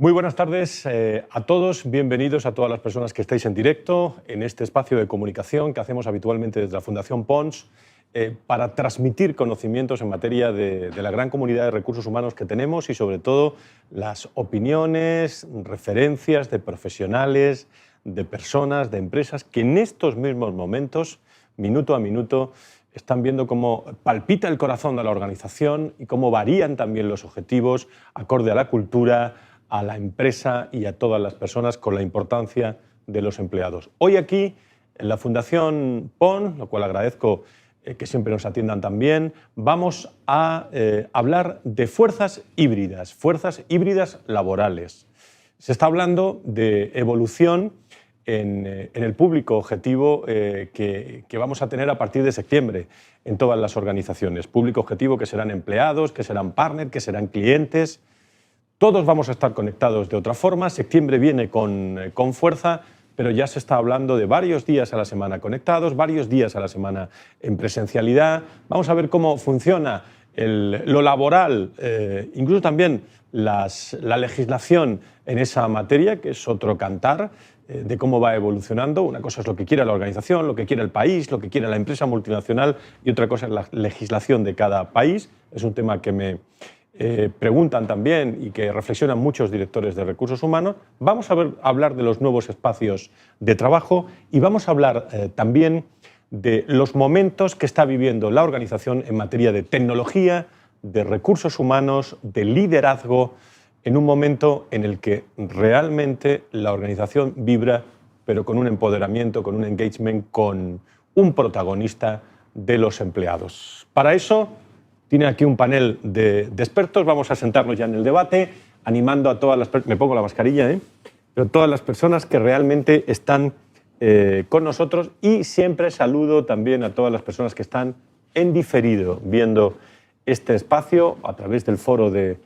Muy buenas tardes a todos, bienvenidos a todas las personas que estáis en directo en este espacio de comunicación que hacemos habitualmente desde la Fundación Pons para transmitir conocimientos en materia de la gran comunidad de recursos humanos que tenemos y sobre todo las opiniones, referencias de profesionales, de personas, de empresas que en estos mismos momentos, minuto a minuto, están viendo cómo palpita el corazón de la organización y cómo varían también los objetivos acorde a la cultura, a la empresa y a todas las personas con la importancia de los empleados. Hoy aquí, en la Fundación PON, lo cual agradezco que siempre nos atiendan también, vamos a hablar de fuerzas híbridas laborales. Se está hablando de evolución en el público objetivo que vamos a tener a partir de septiembre en todas las organizaciones. Público objetivo que serán empleados, que serán partners, que serán clientes. Todos vamos a estar conectados de otra forma. Septiembre viene con fuerza, pero ya se está hablando de varios días a la semana conectados, varios días a la semana en presencialidad. Vamos a ver cómo funciona lo laboral, incluso también la legislación en esa materia, que es otro cantar de cómo va evolucionando. Una cosa es lo que quiere la organización, lo que quiere el país, lo que quiere la empresa multinacional, y otra cosa es la legislación de cada país. Es un tema que me preguntan también y que reflexionan muchos directores de recursos humanos. Vamos a hablar de los nuevos espacios de trabajo y vamos a hablar también de los momentos que está viviendo la organización en materia de tecnología, de recursos humanos, de liderazgo, en un momento en el que realmente la organización vibra, pero con un empoderamiento, con un engagement, con un protagonista de los empleados. Para eso tiene aquí un panel de expertos. Vamos a sentarnos ya en el debate, animando a todas las personas, me pongo la mascarilla, pero todas las personas que realmente están con nosotros, y siempre saludo también a todas las personas que están en diferido viendo este espacio a través del foro de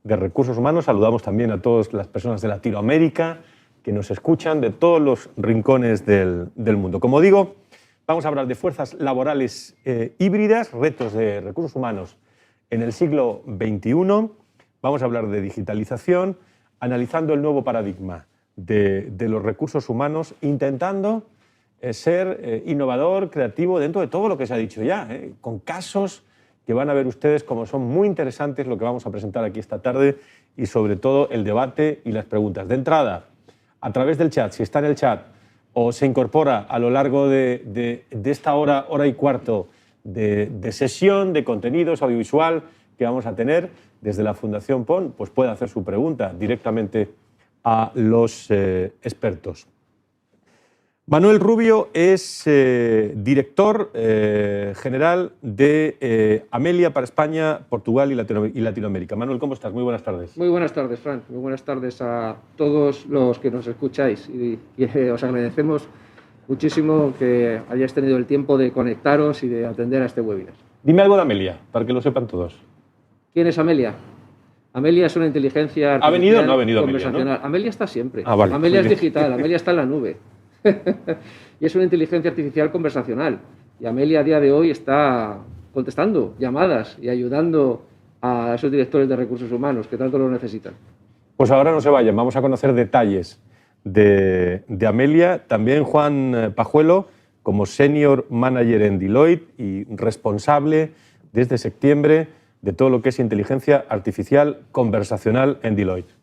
recursos humanos. Saludamos también a todas las personas de Latinoamérica que nos escuchan de todos los rincones del mundo. Como digo, vamos a hablar de fuerzas laborales híbridas, retos de recursos humanos en el siglo XXI. Vamos a hablar de digitalización, analizando el nuevo paradigma de los recursos humanos, intentando ser innovador, creativo dentro de todo lo que se ha dicho ya, con casos que van a ver ustedes como son muy interesantes lo que vamos a presentar aquí esta tarde y sobre todo el debate y las preguntas. De entrada, a través del chat, si está en el chat, o se incorpora a lo largo de esta hora y cuarto de sesión, de contenidos audiovisual que vamos a tener desde la Fundación PON, pues puede hacer su pregunta directamente a los expertos. Manuel Rubio es director general de Amelia para España, Portugal y Latinoamérica. Manuel, ¿cómo estás? Muy buenas tardes. Muy buenas tardes, Fran. Muy buenas tardes a todos los que nos escucháis. Y os agradecemos muchísimo que hayáis tenido el tiempo de conectaros y de atender a este webinar. Dime algo de Amelia, para que lo sepan todos. ¿Quién es Amelia? Amelia es una inteligencia artificial. ¿Ha venido o no ha venido conversacional? Amelia, ¿no? Amelia está siempre. Vale. Amelia es digital, Amelia está en la nube. Y es una inteligencia artificial conversacional. Y Amelia a día de hoy está contestando llamadas y ayudando a esos directores de recursos humanos que tanto lo necesitan. Pues ahora no se vayan, vamos a conocer detalles de Amelia. También Juan Pajuelo, como Senior Manager en Deloitte y responsable desde septiembre de todo lo que es inteligencia artificial conversacional en Deloitte.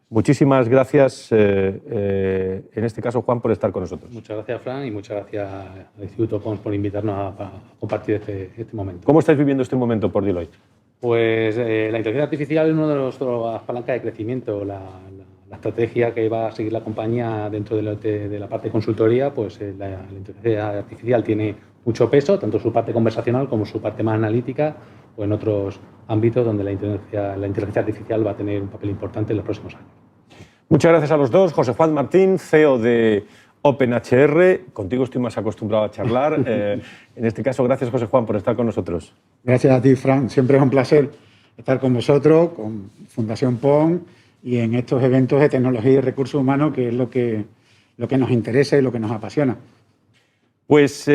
Muchísimas gracias, en este caso, Juan, por estar con nosotros. Muchas gracias, Fran, y muchas gracias al Instituto Pons por invitarnos a compartir este momento. ¿Cómo estáis viviendo este momento por Deloitte? Pues la inteligencia artificial es una de las palancas de crecimiento. La estrategia que va a seguir la compañía dentro de la parte de consultoría, pues la inteligencia artificial tiene mucho peso, tanto su parte conversacional como su parte más analítica, o en otros ámbitos donde la inteligencia artificial va a tener un papel importante en los próximos años. Muchas gracias a los dos. José Juan Martín, CEO de OpenHR. Contigo estoy más acostumbrado a charlar. En este caso, gracias, José Juan, por estar con nosotros. Gracias a ti, Fran. Siempre es un placer estar con vosotros, con Fundación PON y en estos eventos de tecnología y recursos humanos, que es lo que nos interesa y lo que nos apasiona. Pues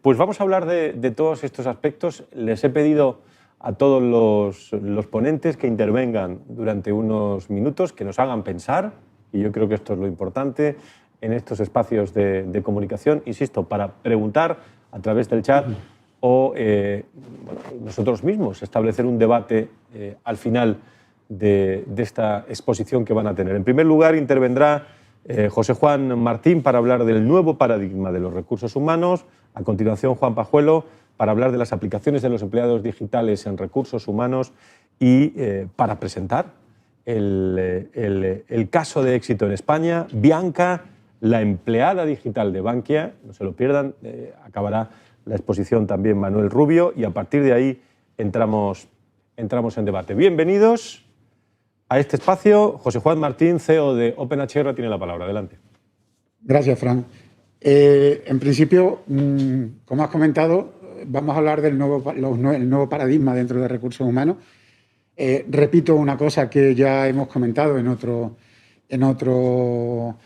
vamos a hablar de todos estos aspectos. Les he pedido a todos los ponentes que intervengan durante unos minutos, que nos hagan pensar, y yo creo que esto es lo importante en estos espacios de comunicación, insisto, para preguntar a través del chat o nosotros mismos establecer un debate al final de esta exposición que van a tener. En primer lugar, intervendrá José Juan Martín para hablar del nuevo paradigma de los recursos humanos. A continuación, Juan Pajuelo para hablar de las aplicaciones de los empleados digitales en recursos humanos y para presentar el caso de éxito en España. Bianca, la empleada digital de Bankia, no se lo pierdan, acabará la exposición también Manuel Rubio y a partir de ahí entramos en debate. Bienvenidos a este espacio. José Juan Martín, CEO de OpenHR, tiene la palabra. Adelante. Gracias, Fran. En principio, como has comentado, vamos a hablar del nuevo paradigma dentro de recursos humanos. Repito una cosa que ya hemos comentado en otro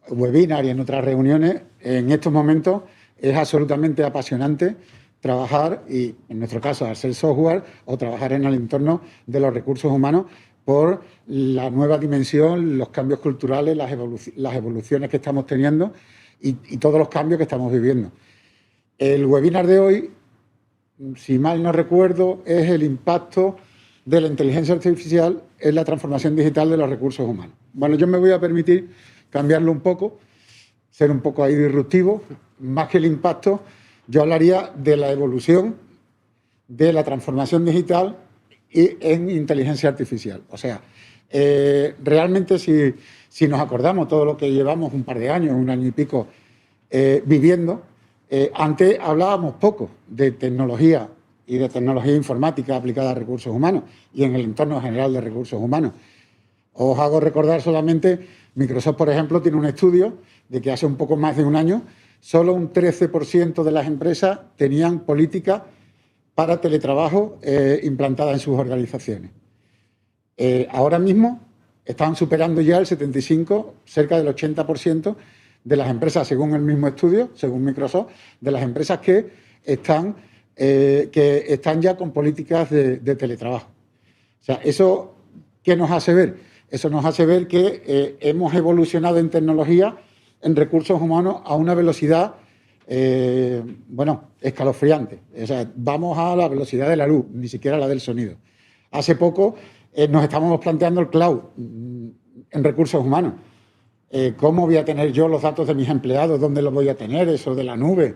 webinar y en otras reuniones. En estos momentos es absolutamente apasionante trabajar, y en nuestro caso hacer software o trabajar en el entorno de los recursos humanos por la nueva dimensión, los cambios culturales, las evoluciones que estamos teniendo y todos los cambios que estamos viviendo. El webinar de hoy, si mal no recuerdo, es el impacto de la inteligencia artificial en la transformación digital de los recursos humanos. Bueno, yo me voy a permitir cambiarlo un poco, ser un poco ahí disruptivo. Más que el impacto, yo hablaría de la evolución de la transformación digital y en inteligencia artificial. O sea, realmente si nos acordamos todo lo que llevamos un par de años, un año y pico viviendo, antes hablábamos poco de tecnología y de tecnología informática aplicada a recursos humanos y en el entorno general de recursos humanos. Os hago recordar solamente, Microsoft, por ejemplo, tiene un estudio de que hace un poco más de un año solo un 13% de las empresas tenían políticas para teletrabajo implantadas en sus organizaciones. Ahora mismo están superando ya el 75%, cerca del 80% de las empresas, según el mismo estudio, según Microsoft, de las empresas que están ya con políticas de teletrabajo. O sea, ¿eso qué nos hace ver? Eso nos hace ver que hemos evolucionado en tecnología, en recursos humanos, a una velocidad, escalofriante. O sea, vamos a la velocidad de la luz, ni siquiera la del sonido. Hace poco nos estábamos planteando el cloud en recursos humanos. ¿Cómo voy a tener yo los datos de mis empleados? ¿Dónde los voy a tener? Eso de la nube,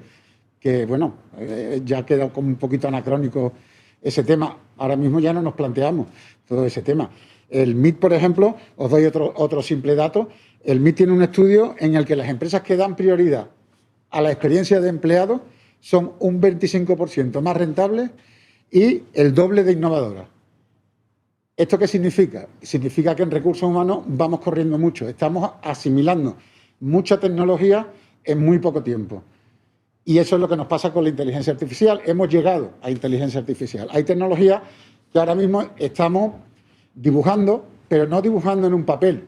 que ya queda como un poquito anacrónico ese tema. Ahora mismo ya no nos planteamos todo ese tema. El MIT, por ejemplo, os doy otro simple dato. El MIT tiene un estudio en el que las empresas que dan prioridad a la experiencia de empleados son un 25% más rentables y el doble de innovadoras. ¿Esto qué significa? Significa que en recursos humanos vamos corriendo mucho, estamos asimilando mucha tecnología en muy poco tiempo. Y eso es lo que nos pasa con la inteligencia artificial. Hemos llegado a inteligencia artificial. Hay tecnologías que ahora mismo estamos dibujando, pero no dibujando en un papel.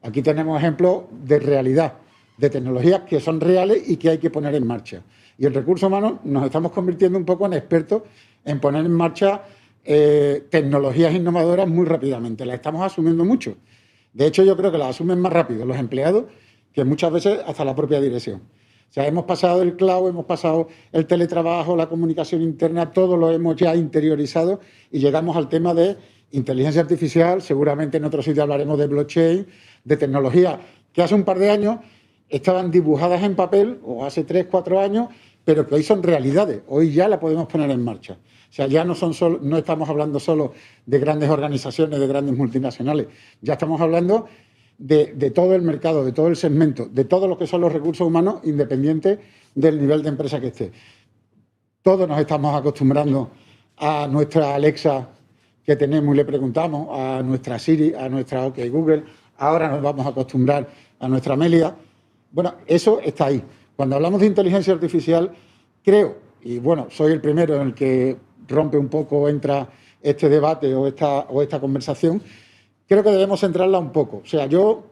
Aquí tenemos ejemplos de realidad, de tecnologías que son reales y que hay que poner en marcha. Y en recursos humanos nos estamos convirtiendo un poco en expertos en poner en marcha tecnologías innovadoras muy rápidamente. Las estamos asumiendo mucho. De hecho, yo creo que las asumen más rápido los empleados que muchas veces hasta la propia dirección. O sea, hemos pasado el cloud, hemos pasado el teletrabajo, la comunicación interna, todo lo hemos ya interiorizado y llegamos al tema de inteligencia artificial. Seguramente en otro sitio hablaremos de blockchain, de tecnologías que hace un par de años estaban dibujadas en papel, o hace 3, 4 años, pero que hoy son realidades. Hoy ya la podemos poner en marcha. O sea, ya no estamos hablando solo de grandes organizaciones, de grandes multinacionales. Ya estamos hablando de todo el mercado, de todo el segmento, de todo lo que son los recursos humanos, independiente del nivel de empresa que esté. Todos nos estamos acostumbrando a nuestra Alexa que tenemos y le preguntamos, a nuestra Siri, a nuestra OK Google. Ahora nos vamos a acostumbrar a nuestra Amelia. Bueno, eso está ahí. Cuando hablamos de inteligencia artificial, creo, y bueno, soy el primero en el que rompe un poco, entra este debate o esta conversación, creo que debemos centrarla un poco. O sea, yo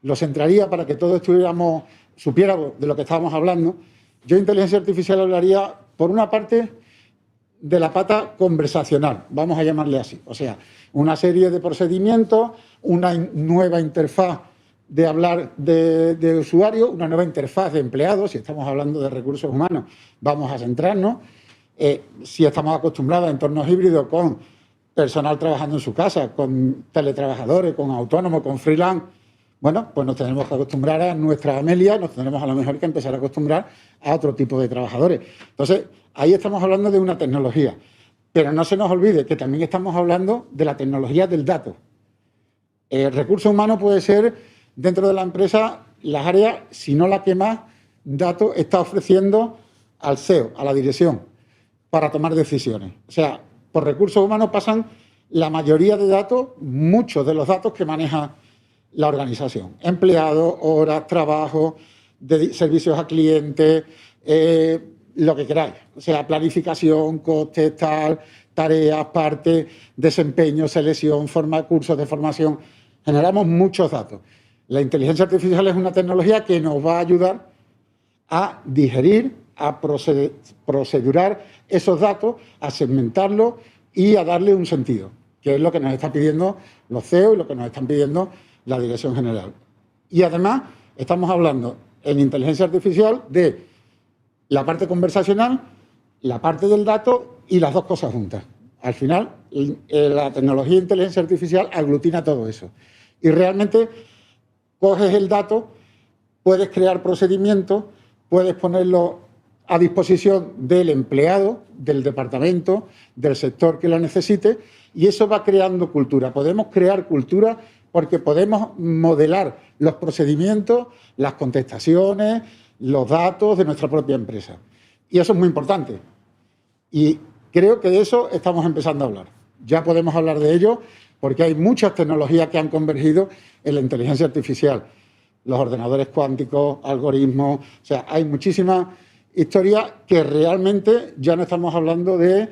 lo centraría para que todos supiéramos de lo que estábamos hablando. Yo de inteligencia artificial hablaría, por una parte, de la pata conversacional, vamos a llamarle así. O sea, una serie de procedimientos, una nueva interfaz de hablar de usuario, una nueva interfaz de empleados. Si estamos hablando de recursos humanos, vamos a centrarnos. Si estamos acostumbrados a entornos híbridos con personal trabajando en su casa, con teletrabajadores, con autónomos, con freelance, bueno, pues nos tenemos que acostumbrar a nuestra Amelia, nos tenemos a lo mejor que empezar a acostumbrar a otro tipo de trabajadores. Entonces, ahí estamos hablando de una tecnología. Pero no se nos olvide que también estamos hablando de la tecnología del dato. El recurso humano puede ser, dentro de la empresa, las áreas, si no la que más datos está ofreciendo al CEO, a la dirección, para tomar decisiones. O sea, por recursos humanos pasan la mayoría de datos, muchos de los datos que maneja la organización. Empleados, horas, trabajo, servicios a clientes, lo que queráis. O sea, planificación, costes, tal, tareas, partes, desempeño, selección, cursos de formación. Generamos muchos datos. La inteligencia artificial es una tecnología que nos va a ayudar a digerir, a procedurar esos datos, a segmentarlos y a darle un sentido, que es lo que nos están pidiendo los CEO y lo que nos están pidiendo la Dirección General. Y además estamos hablando en inteligencia artificial de la parte conversacional, la parte del dato y las dos cosas juntas. Al final, la tecnología de inteligencia artificial aglutina todo eso. Y realmente coges el dato, puedes crear procedimientos, puedes ponerlo a disposición del empleado, del departamento, del sector que lo necesite, y eso va creando cultura. Podemos crear cultura porque podemos modelar los procedimientos, las contestaciones, los datos de nuestra propia empresa. Y eso es muy importante. Y creo que de eso estamos empezando a hablar. Ya podemos hablar de ello porque hay muchas tecnologías que han convergido en la inteligencia artificial. Los ordenadores cuánticos, algoritmos, o sea, hay muchísimas historias que realmente ya no estamos hablando de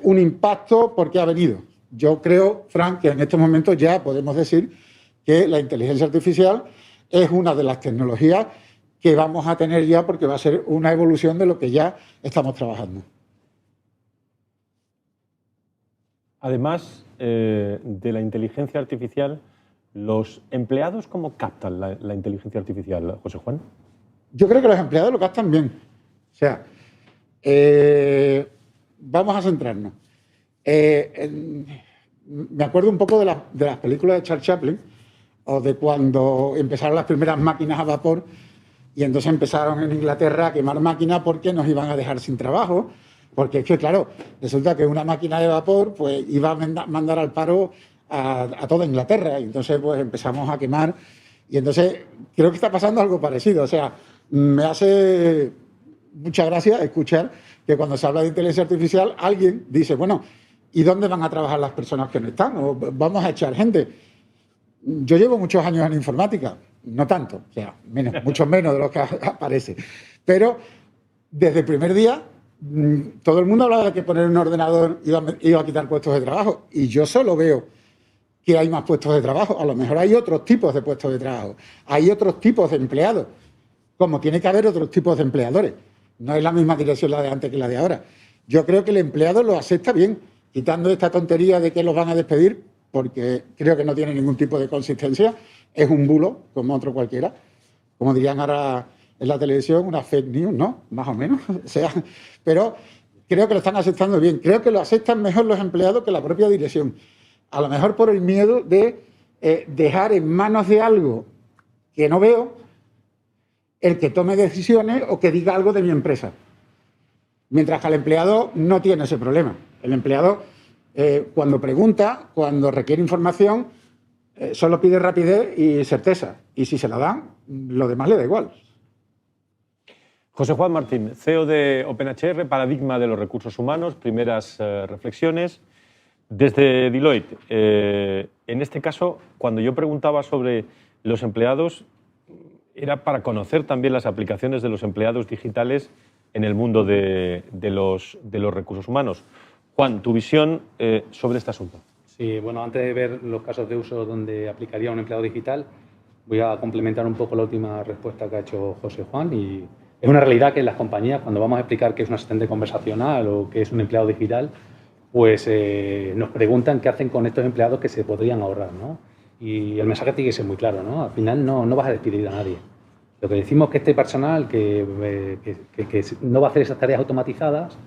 un impacto porque ha venido. Yo creo, Frank, que en estos momentos ya podemos decir que la inteligencia artificial es una de las tecnologías que vamos a tener ya porque va a ser una evolución de lo que ya estamos trabajando. Además de la inteligencia artificial, ¿los empleados cómo captan la inteligencia artificial, José Juan? Yo creo que los empleados lo captan bien. O sea, vamos a centrarnos. Me acuerdo un poco de las películas de Charles Chaplin o de cuando empezaron las primeras máquinas a vapor y entonces empezaron en Inglaterra a quemar máquinas porque nos iban a dejar sin trabajo, porque es que, claro, resulta que una máquina de vapor pues iba a mandar al paro a toda Inglaterra y entonces pues empezamos a quemar y entonces creo que está pasando algo parecido. O sea, me hace mucha gracia escuchar que cuando se habla de inteligencia artificial alguien dice, bueno, ¿y dónde van a trabajar las personas que no están? ¿O vamos a echar gente? Yo llevo muchos años en informática, no tanto, o sea, mucho menos de lo que aparece. Pero desde el primer día todo el mundo hablaba de que poner un ordenador iba a quitar puestos de trabajo y yo solo veo que hay más puestos de trabajo. A lo mejor hay otros tipos de puestos de trabajo, hay otros tipos de empleados, como tiene que haber otros tipos de empleadores. No es la misma dirección la de antes que la de ahora. Yo creo que el empleado lo acepta bien, quitando esta tontería de que los van a despedir, porque creo que no tiene ningún tipo de consistencia, es un bulo, como otro cualquiera. Como dirían ahora en la televisión, una fake news, ¿no? Más o menos. O sea, pero creo que lo están aceptando bien. Creo que lo aceptan mejor los empleados que la propia dirección. A lo mejor por el miedo de dejar en manos de algo que no veo el que tome decisiones o que diga algo de mi empresa. Mientras que el empleado no tiene ese problema. El empleado, cuando pregunta, cuando requiere información, solo pide rapidez y certeza. Y si se la dan, lo demás le da igual. José Juan Martín, CEO de OpenHR, paradigma de los recursos humanos, primeras reflexiones. Desde Deloitte, en este caso, cuando yo preguntaba sobre los empleados, era para conocer también las aplicaciones de los empleados digitales en el mundo de los recursos humanos. Juan, tu visión sobre este asunto. Sí, bueno, antes de ver los casos de uso donde aplicaría un empleado digital, voy a complementar un poco la última respuesta que ha hecho José Juan y Es una realidad que en las compañías, cuando vamos a explicar qué es un asistente conversacional o qué es un empleado digital, pues nos preguntan qué hacen con estos empleados que se podrían ahorrar, ¿no? Y el mensaje tiene que ser muy claro, ¿no? Al final no vas a despedir a nadie. Lo que decimos es que este personal que no va a hacer esas tareas automatizadas,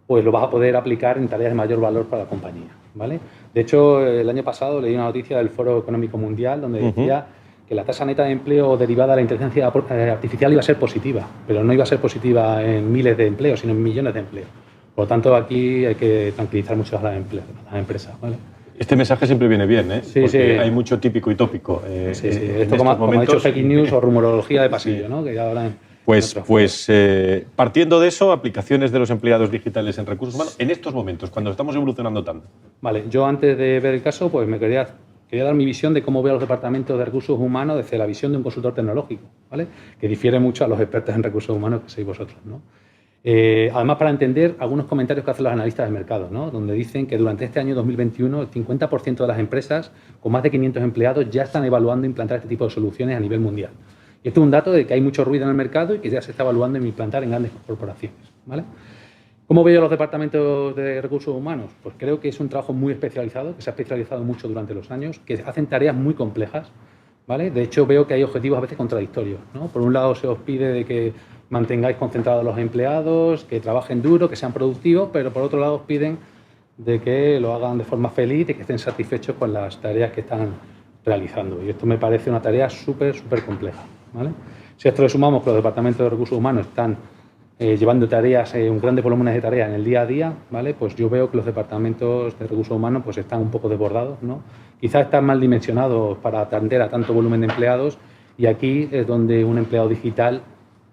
pues lo vas a poder aplicar en tareas de mayor valor para la compañía, ¿vale? De hecho, el año pasado leí una noticia del Foro Económico Mundial donde decía que la tasa neta de empleo derivada de la inteligencia artificial iba a ser positiva, pero no iba a ser positiva en miles de empleos, sino en millones de empleos. Por lo tanto, aquí hay que tranquilizar mucho a las empresas, ¿vale? Este mensaje siempre viene bien, ¿eh? Sí, porque sí. hay mucho típico y tópico. Esto como ha dicho fake news o rumorología de pasillo, ¿no? Que ya hablan Pues partiendo de eso, aplicaciones de los empleados digitales en recursos humanos en estos momentos, cuando estamos evolucionando tanto. Vale, yo antes de ver el caso, pues me quería dar mi visión de cómo veo los departamentos de recursos humanos desde la visión de un consultor tecnológico, ¿vale? Que difiere mucho a los expertos en recursos humanos que sois vosotros, ¿no? Además, para entender algunos comentarios que hacen los analistas de mercado, ¿no? Donde dicen que durante este año 2021 el 50% de las empresas con más de 500 empleados ya están evaluando implantar este tipo de soluciones a nivel mundial. Y esto es un dato de que hay mucho ruido en el mercado y que ya se está evaluando en implantar en grandes corporaciones, ¿vale? ¿Cómo veo los departamentos de recursos humanos? Pues creo que es un trabajo muy especializado, que se ha especializado mucho durante los años, que hacen tareas muy complejas, ¿vale? De hecho, veo que hay objetivos a veces contradictorios, ¿no? Por un lado, se os pide de que mantengáis concentrados a los empleados, que trabajen duro, que sean productivos, pero por otro lado os piden de que lo hagan de forma feliz y que estén satisfechos con las tareas que están realizando. Y esto me parece una tarea súper compleja, ¿vale? Si a esto le sumamos que los departamentos de recursos humanos están llevando tareas, grandes volúmenes de tareas en el día a día, ¿vale? Pues yo veo que los departamentos de recursos humanos pues están un poco desbordados, ¿no? Quizás están mal dimensionados para atender a tanto volumen de empleados y aquí es donde un empleado digital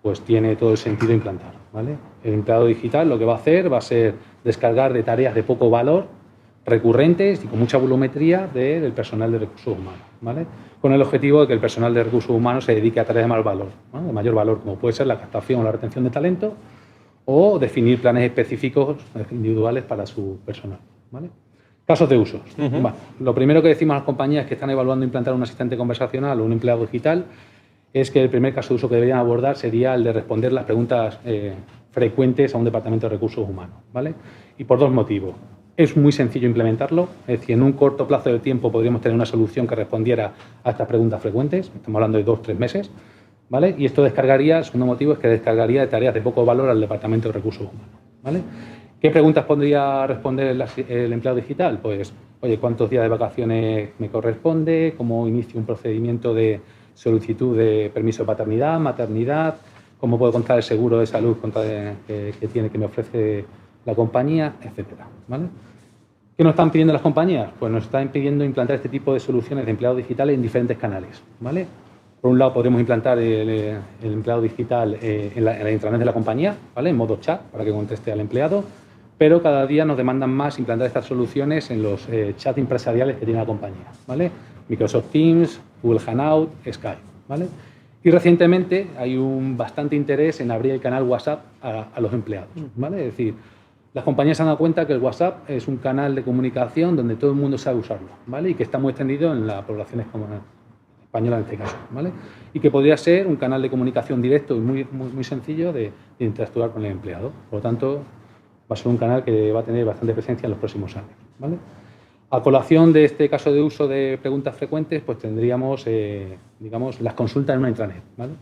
pues tiene todo el sentido implantar, ¿vale? El empleado digital lo que va a ser descargar de tareas de poco valor, recurrentes y con mucha volumetría del personal de recursos humanos, ¿vale? Con el objetivo de que el personal de recursos humanos se dedique a tareas de mayor valor, ¿no? De mayor valor, como puede ser la captación o la retención de talento o definir planes específicos individuales para su personal, ¿vale? Casos de usos. Bueno, lo primero que decimos a las compañías que están evaluando implantar un asistente conversacional o un empleado digital es que el primer caso de uso que deberían abordar sería el de responder las preguntas frecuentes a un departamento de recursos humanos, ¿vale? Y por dos motivos. Es muy sencillo implementarlo, es decir, en un corto plazo de tiempo podríamos tener una solución que respondiera a estas preguntas frecuentes, estamos hablando de 2 o 3 meses, ¿vale? Y esto descargaría, el segundo motivo es que descargaría de tareas de poco valor al departamento de recursos humanos, ¿vale? ¿Qué preguntas podría responder el empleado digital? Pues, oye, ¿cuántos días de vacaciones me corresponde? ¿Cómo inicio un procedimiento de solicitud de permiso de paternidad, maternidad? ¿Cómo puedo contar el seguro de salud que me ofrece la compañía? Etcétera, ¿vale? ¿Qué nos están pidiendo las compañías? Pues nos están pidiendo implantar este tipo de soluciones de empleados digitales en diferentes canales, ¿vale? Por un lado, podremos implantar el empleado digital en la intranet de la compañía, ¿vale? En modo chat, para que conteste al empleado, pero cada día nos demandan más implantar estas soluciones en los chats empresariales que tiene la compañía, ¿vale? Microsoft Teams, Google Hangout, Skype, ¿vale? Y recientemente hay un bastante interés en abrir el canal WhatsApp a los empleados, ¿vale? Es decir, las compañías se han dado cuenta que el WhatsApp es un canal de comunicación donde todo el mundo sabe usarlo, ¿vale? Y que está muy extendido en la población española en este caso, ¿vale? Y que podría ser un canal de comunicación directo y muy sencillo de interactuar con el empleado. Por lo tanto, va a ser un canal que va a tener bastante presencia en los próximos años, ¿vale? A colación de este caso de uso de preguntas frecuentes, pues tendríamos, digamos, las consultas en una intranet, ¿vale?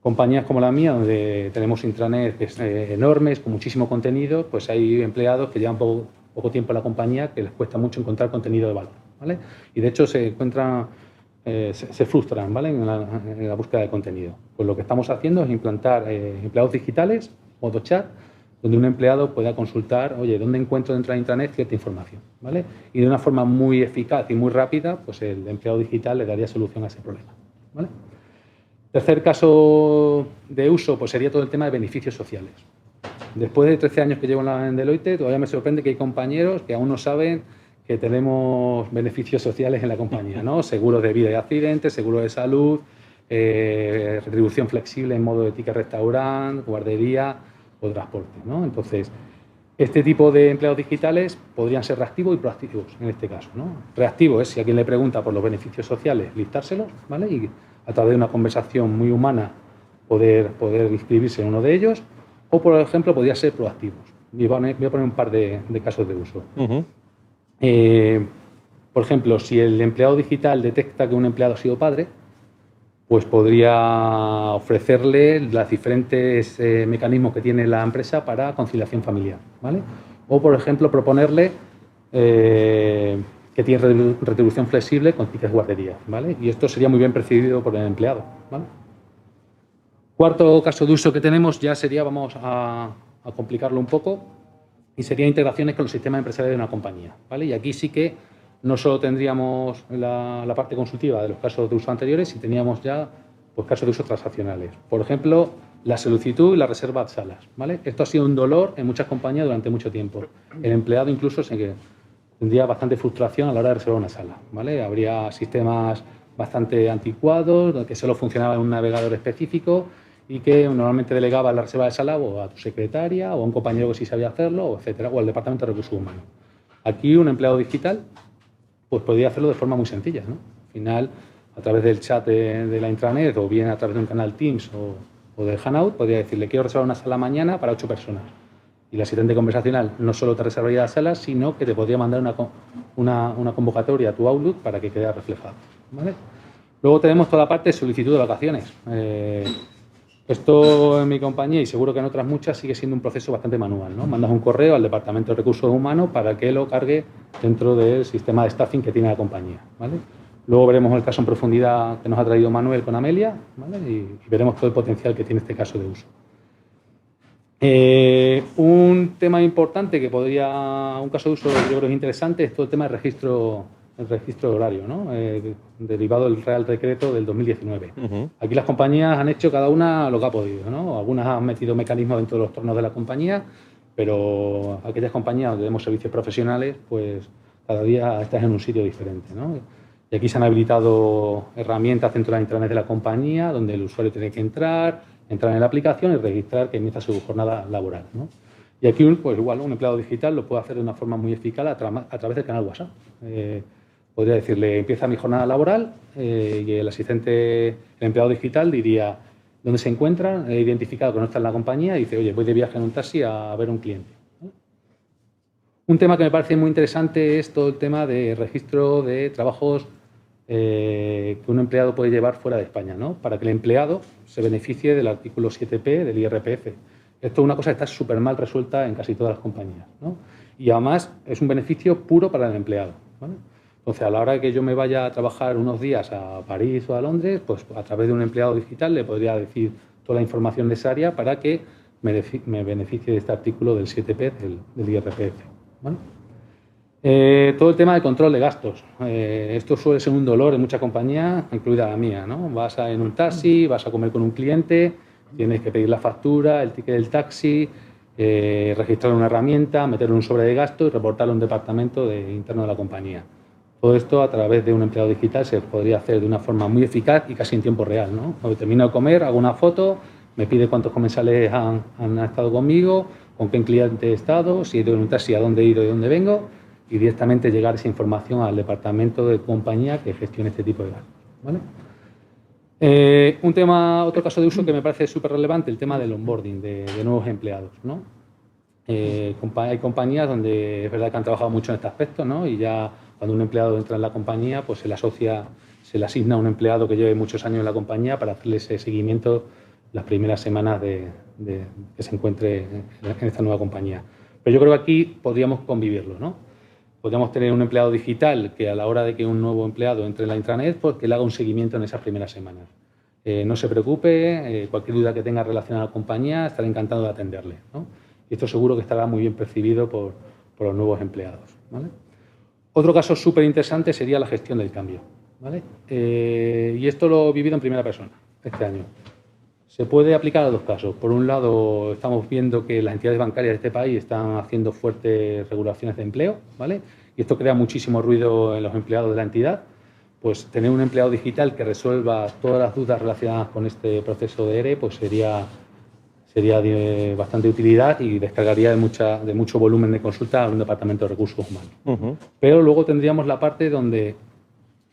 Compañías como la mía, donde tenemos intranets enormes, con muchísimo contenido, pues hay empleados que llevan poco tiempo en la compañía que les cuesta mucho encontrar contenido de valor, ¿vale? Y de hecho se frustran, ¿vale? en la búsqueda de contenido. Pues lo que estamos haciendo es implantar empleados digitales, modo chat, donde un empleado pueda consultar, oye, ¿dónde encuentro dentro de la intranet cierta información? ¿Vale? Y de una forma muy eficaz y muy rápida, pues el empleado digital le daría solución a ese problema, ¿vale? Tercer caso de uso, pues sería todo el tema de beneficios sociales. Después de 13 años que llevo en Deloitte, todavía me sorprende que hay compañeros que aún no saben que tenemos beneficios sociales en la compañía, ¿no? Seguros de vida y accidentes, seguro de salud, retribución flexible en modo de ticket restaurante, guardería o transporte, ¿no? Entonces, este tipo de empleados digitales podrían ser reactivos y proactivos en este caso, ¿no? Reactivo es si alguien le pregunta por los beneficios sociales, listárselos, ¿vale? Y a través de una conversación muy humana poder inscribirse en uno de ellos, o por ejemplo podría ser proactivos. Y voy a poner un par de casos de uso. Por ejemplo, si el empleado digital detecta que un empleado ha sido padre, pues podría ofrecerle los diferentes mecanismos que tiene la empresa para conciliación familiar, ¿vale? O, por ejemplo, proponerle que tiene retribución flexible con tickets guardería, ¿vale? Y esto sería muy bien percibido por el empleado, ¿vale? Cuarto caso de uso que tenemos ya sería, vamos a complicarlo un poco, y sería integraciones con los sistemas empresariales de una compañía, ¿vale? Y aquí sí que no solo tendríamos la parte consultiva de los casos de uso anteriores, sino teníamos ya pues, casos de uso transaccionales. Por ejemplo, la solicitud y la reserva de salas, ¿vale? Esto ha sido un dolor en muchas compañías durante mucho tiempo. El empleado incluso tendría bastante frustración a la hora de reservar una sala, ¿vale? Habría sistemas bastante anticuados, que solo funcionaba en un navegador específico y que normalmente delegaba la reserva de sala o a tu secretaria o a un compañero que sí sabía hacerlo, o etcétera, o al departamento de recursos humanos. Aquí un empleado digital pues podría hacerlo de forma muy sencilla, ¿no? Al final, a través del chat de la intranet o bien a través de un canal Teams o del Hangout, podría decirle, quiero reservar una sala mañana para 8 personas. Y el asistente conversacional no solo te reservaría la sala, sino que te podría mandar una convocatoria a tu Outlook para que quede reflejado, ¿vale? Luego tenemos toda la parte de solicitud de vacaciones. Esto en mi compañía y seguro que en otras muchas sigue siendo un proceso bastante manual, ¿no? Mandas un correo al Departamento de Recursos Humanos para que lo cargue dentro del sistema de staffing que tiene la compañía, ¿vale? Luego veremos el caso en profundidad que nos ha traído Manuel con Amelia, ¿vale? Y veremos todo el potencial que tiene este caso de uso. Un tema importante un caso de uso que yo creo que es interesante, es todo el tema del registro horario, ¿no? Derivado del Real Decreto del 2019. Aquí las compañías han hecho cada una lo que ha podido, ¿no? Algunas han metido mecanismos dentro de los tornos de la compañía, pero aquellas compañías donde tenemos servicios profesionales, pues cada día estás en un sitio diferente, ¿no? Y aquí se han habilitado herramientas dentro de la intranet de la compañía, donde el usuario tiene que entrar en la aplicación y registrar que inicia su jornada laboral, ¿no? Y aquí, pues igual, un empleado digital lo puede hacer de una forma muy eficaz a través del canal WhatsApp. Podría decirle, empieza mi jornada laboral y el empleado digital diría dónde se encuentra, he identificado que no está en la compañía y dice, oye, voy de viaje en un taxi a ver un cliente. Un tema que me parece muy interesante es todo el tema de registro de trabajos que un empleado puede llevar fuera de España, ¿no? Para que el empleado se beneficie del artículo 7P del IRPF. Esto es una cosa que está súper mal resuelta en casi todas las compañías, ¿no? Y además es un beneficio puro para el empleado, ¿vale? Entonces, a la hora de que yo me vaya a trabajar unos días a París o a Londres, pues a través de un empleado digital le podría decir toda la información necesaria para que me beneficie de este artículo del 7P del IRPF, ¿vale? Todo el tema de control de gastos. Esto suele ser un dolor en muchas compañías, incluida la mía, ¿no? Vas en un taxi, vas a comer con un cliente, tienes que pedir la factura, el ticket del taxi, registrar una herramienta, meterlo en un sobre de gasto y reportarlo a un departamento interno de la compañía. Todo esto a través de un empleado digital se podría hacer de una forma muy eficaz y casi en tiempo real, ¿no? Cuando termino de comer, hago una foto, me pide cuántos comensales han estado conmigo, con qué cliente he estado, si he ido en un taxi, a dónde he ido y dónde vengo, y directamente llegar esa información al departamento de compañía que gestione este tipo de gastos, ¿vale? Otro caso de uso que me parece súper relevante, el tema del onboarding de nuevos empleados, ¿no? Hay compañías donde es verdad que han trabajado mucho en este aspecto, ¿no? Y ya cuando un empleado entra en la compañía, pues se le asigna a un empleado que lleve muchos años en la compañía para hacerle ese seguimiento las primeras semanas que se encuentre en esta nueva compañía. Pero yo creo que aquí podríamos convivirlo, ¿no? Podríamos tener un empleado digital que a la hora de que un nuevo empleado entre en la intranet, pues que le haga un seguimiento en esas primeras semanas. No se preocupe, cualquier duda que tenga relacionada a la compañía, estaré encantado de atenderle, ¿no? Y esto seguro que estará muy bien percibido por los nuevos empleados, ¿vale? Otro caso súper interesante sería la gestión del cambio, ¿vale? Y esto lo he vivido en primera persona este año. Se puede aplicar a dos casos. Por un lado, estamos viendo que las entidades bancarias de este país están haciendo fuertes regulaciones de empleo, ¿vale? Y esto crea muchísimo ruido en los empleados de la entidad. Pues tener un empleado digital que resuelva todas las dudas relacionadas con este proceso de ERE, pues sería de bastante utilidad y descargaría de mucho volumen de consulta a un departamento de recursos humanos. Pero luego tendríamos la parte donde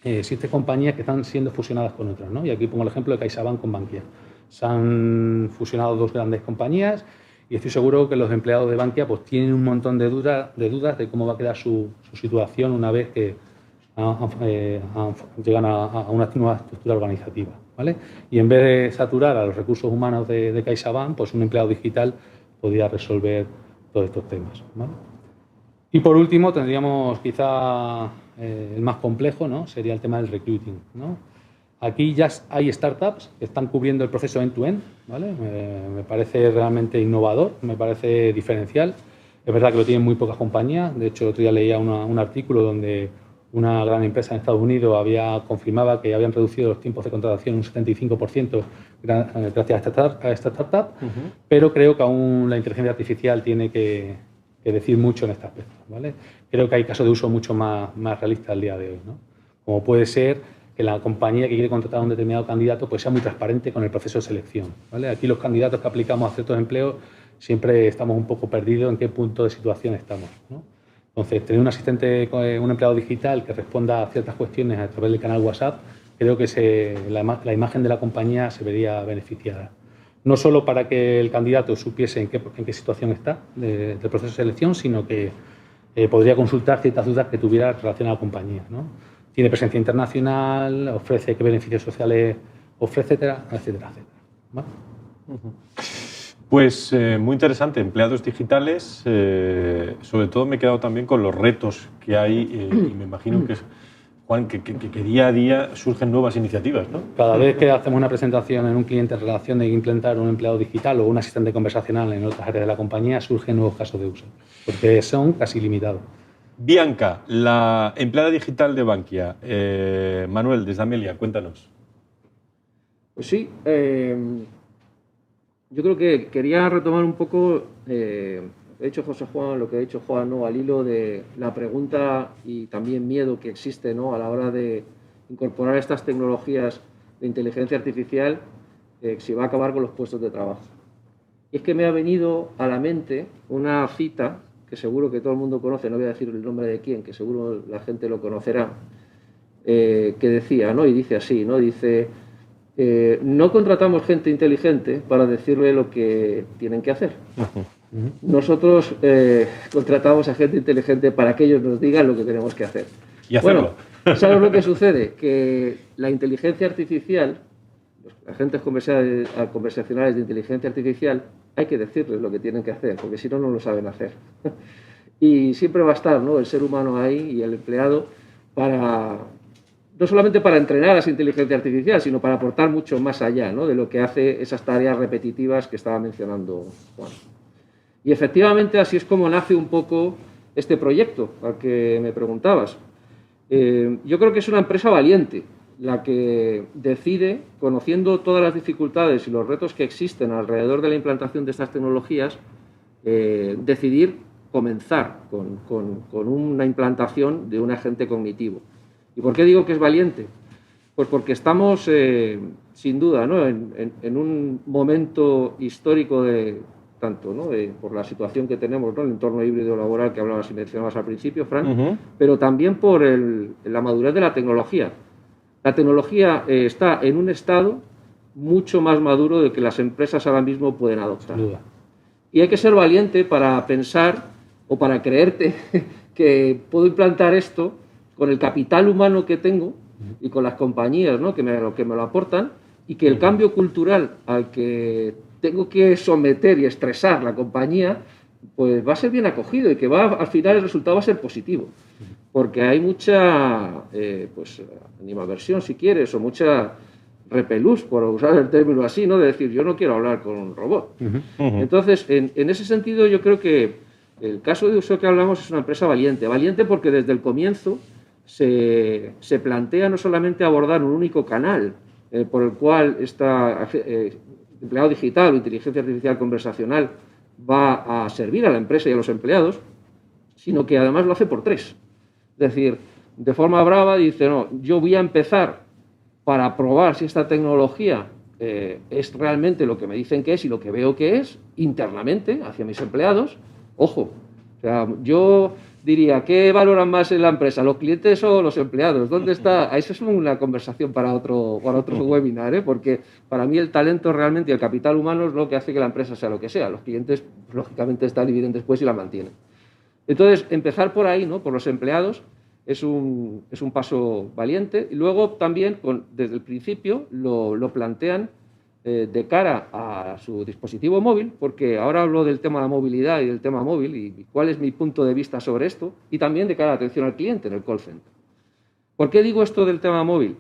existen compañías que están siendo fusionadas con otras, ¿no? Y aquí pongo el ejemplo de CaixaBank con Bankia. Se han fusionado dos grandes compañías y estoy seguro que los empleados de Bankia pues, tienen un montón de dudas de cómo va a quedar su situación una vez que llegan a una nueva estructura organizativa, ¿vale? Y en vez de saturar a los recursos humanos de CaixaBank, pues un empleado digital podría resolver todos estos temas, ¿vale? Y por último tendríamos quizá el más complejo, ¿no? Sería el tema del recruiting, ¿no? Aquí ya hay startups que están cubriendo el proceso end-to-end, ¿vale? Me parece realmente innovador, me parece diferencial. Es verdad que lo tienen muy pocas compañías. De hecho, el otro día leía un artículo donde una gran empresa en Estados Unidos confirmaba que habían reducido los tiempos de contratación un 75% gracias a esta startup, pero creo que aún la inteligencia artificial tiene que decir mucho en este aspecto, ¿vale? Creo que hay casos de uso mucho más realistas al día de hoy, ¿no? Como puede ser que la compañía que quiere contratar a un determinado candidato pues sea muy transparente con el proceso de selección, ¿vale? Aquí los candidatos que aplicamos a ciertos empleos siempre estamos un poco perdidos en qué punto de situación estamos, ¿no? Entonces, tener un asistente, un empleado digital que responda a ciertas cuestiones a través del canal WhatsApp, creo que la imagen de la compañía se vería beneficiada. No solo para que el candidato supiese en qué situación está del proceso de selección, sino que podría consultar ciertas dudas que tuviera en relación a la compañía, ¿no? Tiene presencia internacional, ofrece qué beneficios sociales ofrece, etcétera, etcétera, etcétera, ¿vale? Pues muy interesante, empleados digitales. Sobre todo me he quedado también con los retos que hay y me imagino que, Juan, que día a día surgen nuevas iniciativas, ¿no? Cada vez que hacemos una presentación en un cliente en relación de implementar un empleado digital o un asistente conversacional en otras áreas de la compañía, surgen nuevos casos de uso, porque son casi limitados. Bianca, la empleada digital de Bankia. Manuel, desde Amelia, cuéntanos. Pues sí, yo creo que quería retomar un poco, he dicho José Juan, lo que ha dicho Juan, ¿no? Al hilo de la pregunta y también miedo que existe, ¿no? A la hora de incorporar estas tecnologías de inteligencia artificial, si va a acabar con los puestos de trabajo. Y es que me ha venido a la mente una cita que seguro que todo el mundo conoce, no voy a decir el nombre de quién, que seguro la gente lo conocerá, que decía, ¿no? Y dice así, ¿no? Dice, no contratamos gente inteligente para decirle lo que tienen que hacer. Nosotros contratamos a gente inteligente para que ellos nos digan lo que tenemos que hacer. Y hacerlo. Bueno, ¿sabes lo que sucede? Que la inteligencia artificial, los agentes conversacionales de inteligencia artificial, hay que decirles lo que tienen que hacer, porque si no, no lo saben hacer. Y siempre va a estar, ¿no? El ser humano ahí y el empleado no solamente para entrenar a esa inteligencia artificial, sino para aportar mucho más allá, ¿no? De lo que hace esas tareas repetitivas que estaba mencionando Juan. Y efectivamente así es como nace un poco este proyecto al que me preguntabas. Yo creo que es una empresa valiente la que decide, conociendo todas las dificultades y los retos que existen alrededor de la implantación de estas tecnologías, decidir comenzar con una implantación de un agente cognitivo. ¿Y por qué digo que es valiente? Pues porque estamos, sin duda, ¿no? en un momento histórico tanto, ¿no? Por la situación que tenemos, ¿no? El entorno híbrido laboral que hablabas y mencionabas al principio, Fran, pero también por la madurez de la tecnología. La tecnología está en un estado mucho más maduro de que las empresas ahora mismo pueden adoptar. Y hay que ser valiente para pensar o para creerte que puedo implantar esto con el capital humano que tengo y con las compañías, ¿no? que me lo aportan, y que el cambio cultural al que tengo que someter y estresar la compañía pues va a ser bien acogido y que al final el resultado va a ser positivo. Porque hay mucha animadversión, si quieres, o mucha repelús, por usar el término así, ¿no? De decir, yo no quiero hablar con un robot. Entonces, en ese sentido, yo creo que el caso de uso que hablamos es una empresa valiente. Valiente porque desde el comienzo se plantea no solamente abordar un único canal por el cual empleado digital o inteligencia artificial conversacional va a servir a la empresa y a los empleados, sino que además lo hace por tres. Es decir, de forma brava dice, no, yo voy a empezar para probar si esta tecnología es realmente lo que me dicen que es y lo que veo que es internamente hacia mis empleados. Ojo, o sea, yo diría, ¿qué valoran más en la empresa, los clientes o los empleados? ¿Dónde está? Eso es una conversación para otro webinar, ¿eh? Porque para mí el talento realmente y el capital humano es lo que hace que la empresa sea lo que sea. Los clientes, pues, lógicamente, están y vienen después y la mantienen. Entonces, empezar por ahí, ¿no? Por los empleados, es un paso valiente. Y luego también, desde el principio, lo plantean de cara a su dispositivo móvil, porque ahora hablo del tema de la movilidad y del tema móvil y cuál es mi punto de vista sobre esto, y también de cara a la atención al cliente en el call center. ¿Por qué digo esto del tema móvil?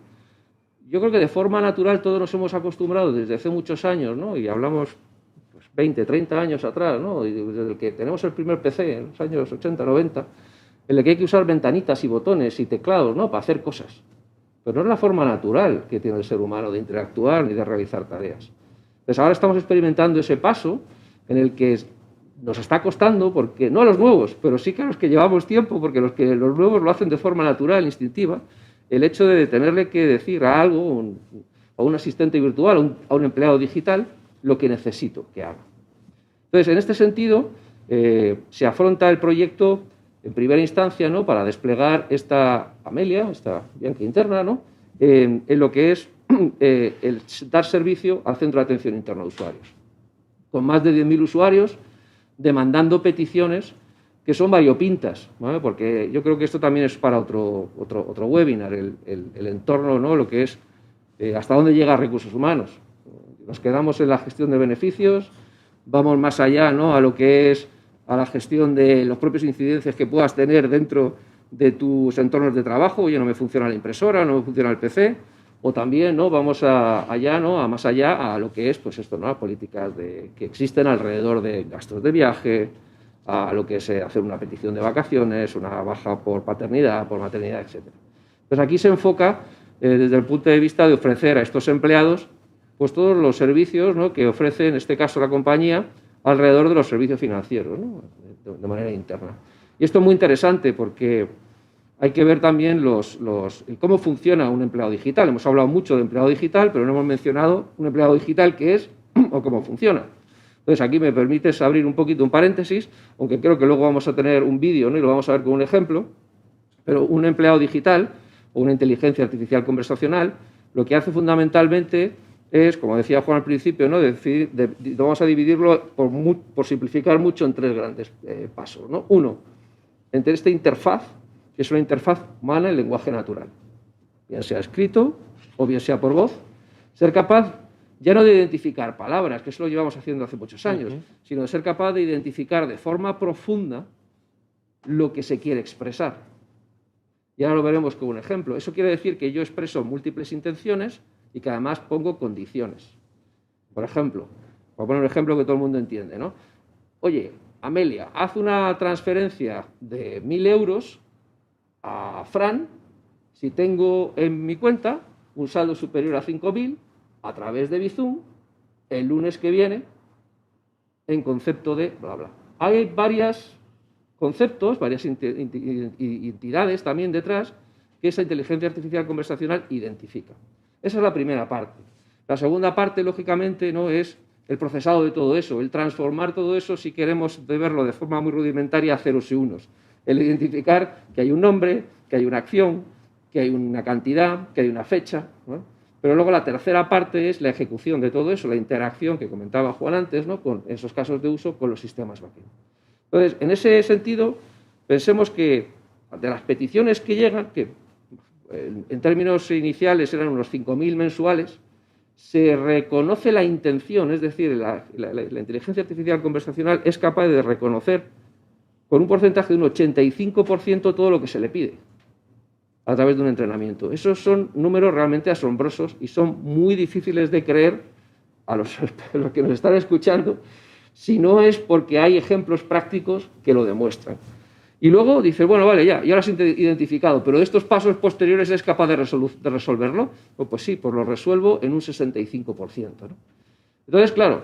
Yo creo que de forma natural todos nos hemos acostumbrado desde hace muchos años, ¿no? Y hablamos 20, 30 años atrás, ¿no? Desde el que tenemos el primer PC en los años 80, 90, en el que hay que usar ventanitas y botones y teclados, ¿no? Para hacer cosas. Pero no es la forma natural que tiene el ser humano de interactuar ni de realizar tareas. Entonces ahora estamos experimentando ese paso en el que nos está costando, porque no a los nuevos, pero sí que a los que llevamos tiempo, porque los nuevos lo hacen de forma natural, instintiva, el hecho de tenerle que decir a algo, a un asistente virtual, a un empleado digital, lo que necesito que haga. Entonces, en este sentido, se afronta el proyecto en primera instancia, ¿no? Para desplegar esta Amelia, esta Bianca interna, ¿no? En lo que es el dar servicio al centro de atención interna de usuarios, con más de 10.000 usuarios demandando peticiones que son variopintas, ¿vale? Porque yo creo que esto también es para otro webinar, el entorno, ¿no? Lo que es hasta dónde llega recursos humanos. Nos quedamos en la gestión de beneficios, vamos más allá, ¿no? A lo que es a la gestión de los propios incidencias que puedas tener dentro de tus entornos de trabajo. Oye, no me funciona la impresora, no me funciona el PC, o también, ¿no? Vamos allá, ¿no? A más allá a lo que es, pues esto, ¿no? Las políticas que existen alrededor de gastos de viaje, a lo que es hacer una petición de vacaciones, una baja por paternidad, por maternidad, etc. Pues aquí se enfoca desde el punto de vista de ofrecer a estos empleados pues todos los servicios, ¿no? Que ofrece, en este caso, la compañía alrededor de los servicios financieros, ¿no? De manera interna. Y esto es muy interesante porque hay que ver también cómo funciona un empleado digital. Hemos hablado mucho de empleado digital, pero no hemos mencionado un empleado digital qué es o cómo funciona. Entonces, aquí me permites abrir un poquito un paréntesis, aunque creo que luego vamos a tener un vídeo, ¿no? Y lo vamos a ver con un ejemplo, pero un empleado digital o una inteligencia artificial conversacional lo que hace fundamentalmente es, como decía Juan al principio, ¿no? Vamos a dividirlo, por simplificar mucho, en tres grandes pasos, ¿no? Uno, entre esta interfaz, que es una interfaz humana en lenguaje natural, bien sea escrito o bien sea por voz, ser capaz ya no de identificar palabras, que eso lo llevamos haciendo hace muchos años, sino de ser capaz de identificar de forma profunda lo que se quiere expresar. Y ahora lo veremos con un ejemplo. Eso quiere decir que yo expreso múltiples intenciones y que además pongo condiciones. Por ejemplo, voy a poner un ejemplo que todo el mundo entiende, ¿no? Oye, Amelia, haz una transferencia de 1.000 euros a Fran si tengo en mi cuenta un saldo superior a 5.000 a través de Bizum el lunes que viene en concepto de bla, bla. Hay varios conceptos, varias entidades también detrás que esa inteligencia artificial conversacional identifica. Esa es la primera parte. La segunda parte, lógicamente, no es el procesado de todo eso, el transformar todo eso, si queremos verlo de forma muy rudimentaria, a ceros y unos. El identificar que hay un nombre, que hay una acción, que hay una cantidad, que hay una fecha, ¿no? Pero luego la tercera parte es la ejecución de todo eso, la interacción que comentaba Juan antes, ¿no? Con esos casos de uso con los sistemas backend. Entonces, en ese sentido, pensemos que de las peticiones que llegan, que en términos iniciales eran unos 5.000 mensuales, se reconoce la intención, es decir, la inteligencia artificial conversacional es capaz de reconocer con un porcentaje de un 85% todo lo que se le pide a través de un entrenamiento. Esos son números realmente asombrosos y son muy difíciles de creer a los que nos están escuchando, si no es porque hay ejemplos prácticos que lo demuestran. Y luego dices, bueno, vale, ya lo has identificado, pero de estos pasos posteriores ¿es capaz de resolverlo? Pues sí, pues lo resuelvo en un 65%, ¿no? Entonces, claro,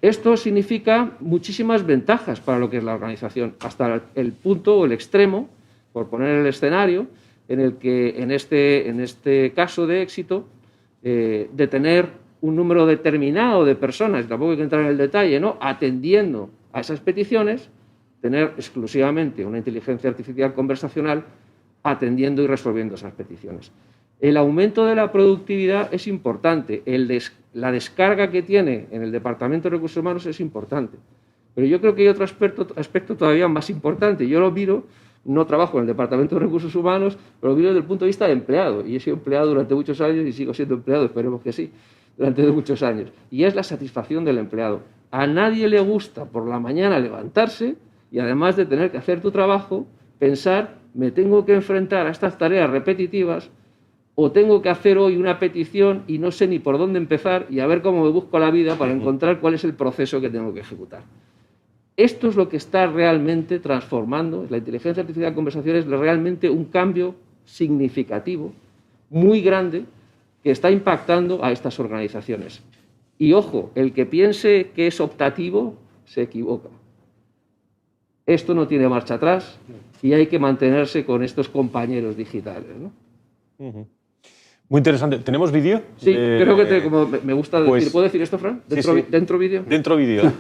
esto significa muchísimas ventajas para lo que es la organización, hasta el punto o el extremo, por poner el escenario, en el que en este caso de éxito, de tener un número determinado de personas, tampoco hay que entrar en el detalle, ¿no? Atendiendo a esas peticiones, tener exclusivamente una inteligencia artificial conversacional atendiendo y resolviendo esas peticiones. El aumento de la productividad es importante, la descarga que tiene en el Departamento de Recursos Humanos es importante, pero yo creo que hay otro aspecto todavía más importante. Yo lo miro, no trabajo en el Departamento de Recursos Humanos, pero lo miro desde el punto de vista de empleado, y he sido empleado durante muchos años y sigo siendo empleado, esperemos que sí, durante muchos años, y es la satisfacción del empleado. A nadie le gusta por la mañana levantarse y, además de tener que hacer tu trabajo, pensar, me tengo que enfrentar a estas tareas repetitivas o tengo que hacer hoy una petición y no sé ni por dónde empezar y a ver cómo me busco la vida para encontrar cuál es el proceso que tengo que ejecutar. Esto es lo que está realmente transformando. La inteligencia artificial conversacional es realmente un cambio significativo, muy grande, que está impactando a estas organizaciones. Y ojo, el que piense que es optativo se equivoca. Esto no tiene marcha atrás y hay que mantenerse con estos compañeros digitales, ¿no? Muy interesante. ¿Tenemos vídeo? Sí, creo que como me gusta decir. Pues, ¿puedo decir esto, Fran? ¿Dentro vídeo? Dentro vídeo.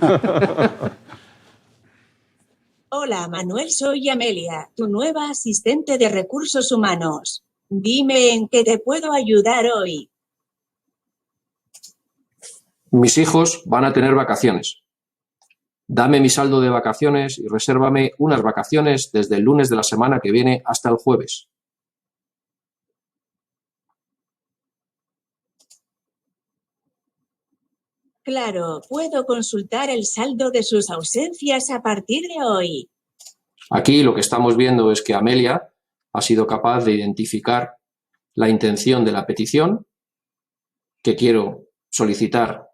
Hola, Manuel, soy Amelia, tu nueva asistente de recursos humanos. Dime en qué te puedo ayudar hoy. Mis hijos van a tener vacaciones. Dame mi saldo de vacaciones y resérvame unas vacaciones desde el lunes de la semana que viene hasta el jueves. Claro, puedo consultar el saldo de sus ausencias a partir de hoy. Aquí lo que estamos viendo es que Amelia ha sido capaz de identificar la intención de la petición, que quiero solicitar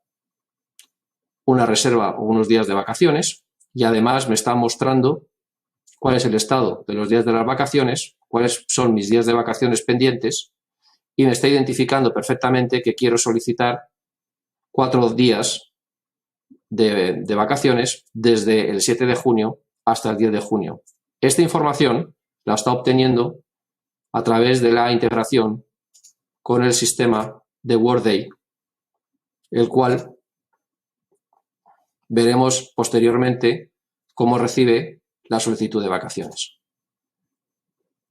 una reserva o unos días de vacaciones, y además me está mostrando cuál es el estado de los días de las vacaciones, cuáles son mis días de vacaciones pendientes, y me está identificando perfectamente que quiero solicitar 4 días de vacaciones desde el 7 de junio hasta el 10 de junio. Esta información la está obteniendo a través de la integración con el sistema de Workday, el cual veremos posteriormente cómo recibe la solicitud de vacaciones.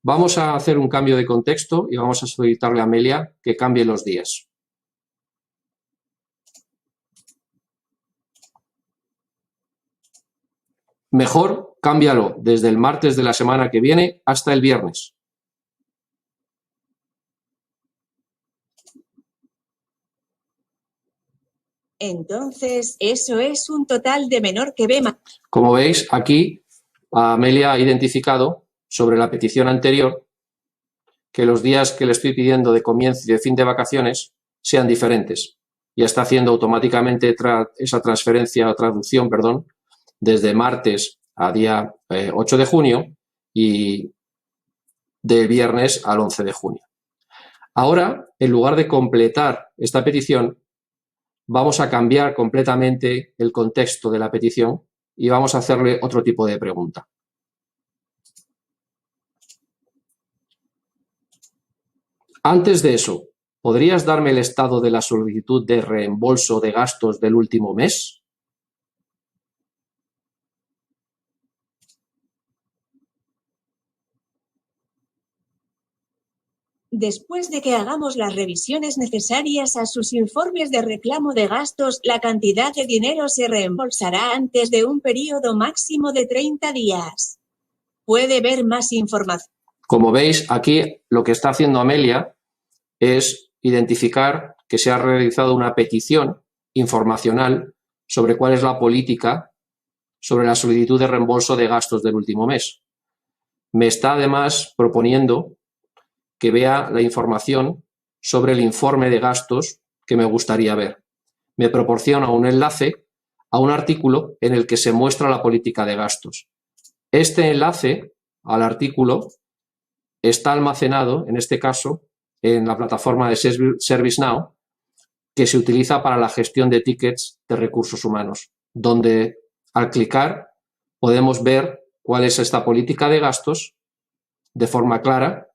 Vamos a hacer un cambio de contexto y vamos a solicitarle a Amelia que cambie los días. Mejor, cámbialo desde el martes de la semana que viene hasta el viernes. Entonces, eso es un total de menor que B. Como veis, aquí Amelia ha identificado sobre la petición anterior que los días que le estoy pidiendo de comienzo y de fin de vacaciones sean diferentes. Y está haciendo automáticamente esa transferencia o traducción, perdón, desde martes a día 8 de junio y de viernes al 11 de junio. Ahora, en lugar de completar esta petición, vamos a cambiar completamente el contexto de la petición y vamos a hacerle otro tipo de pregunta. Antes de eso, ¿podrías darme el estado de la solicitud de reembolso de gastos del último mes? Después de que hagamos las revisiones necesarias a sus informes de reclamo de gastos, la cantidad de dinero se reembolsará antes de un periodo máximo de 30 días. Puede ver más información. Como veis, aquí lo que está haciendo Amelia es identificar que se ha realizado una petición informacional sobre cuál es la política sobre la solicitud de reembolso de gastos del último mes. Me está además proponiendo que vea la información sobre el informe de gastos que me gustaría ver. Me proporciona un enlace a un artículo en el que se muestra la política de gastos. Este enlace al artículo está almacenado, en este caso, en la plataforma de ServiceNow, que se utiliza para la gestión de tickets de recursos humanos, donde al clicar podemos ver cuál es esta política de gastos de forma clara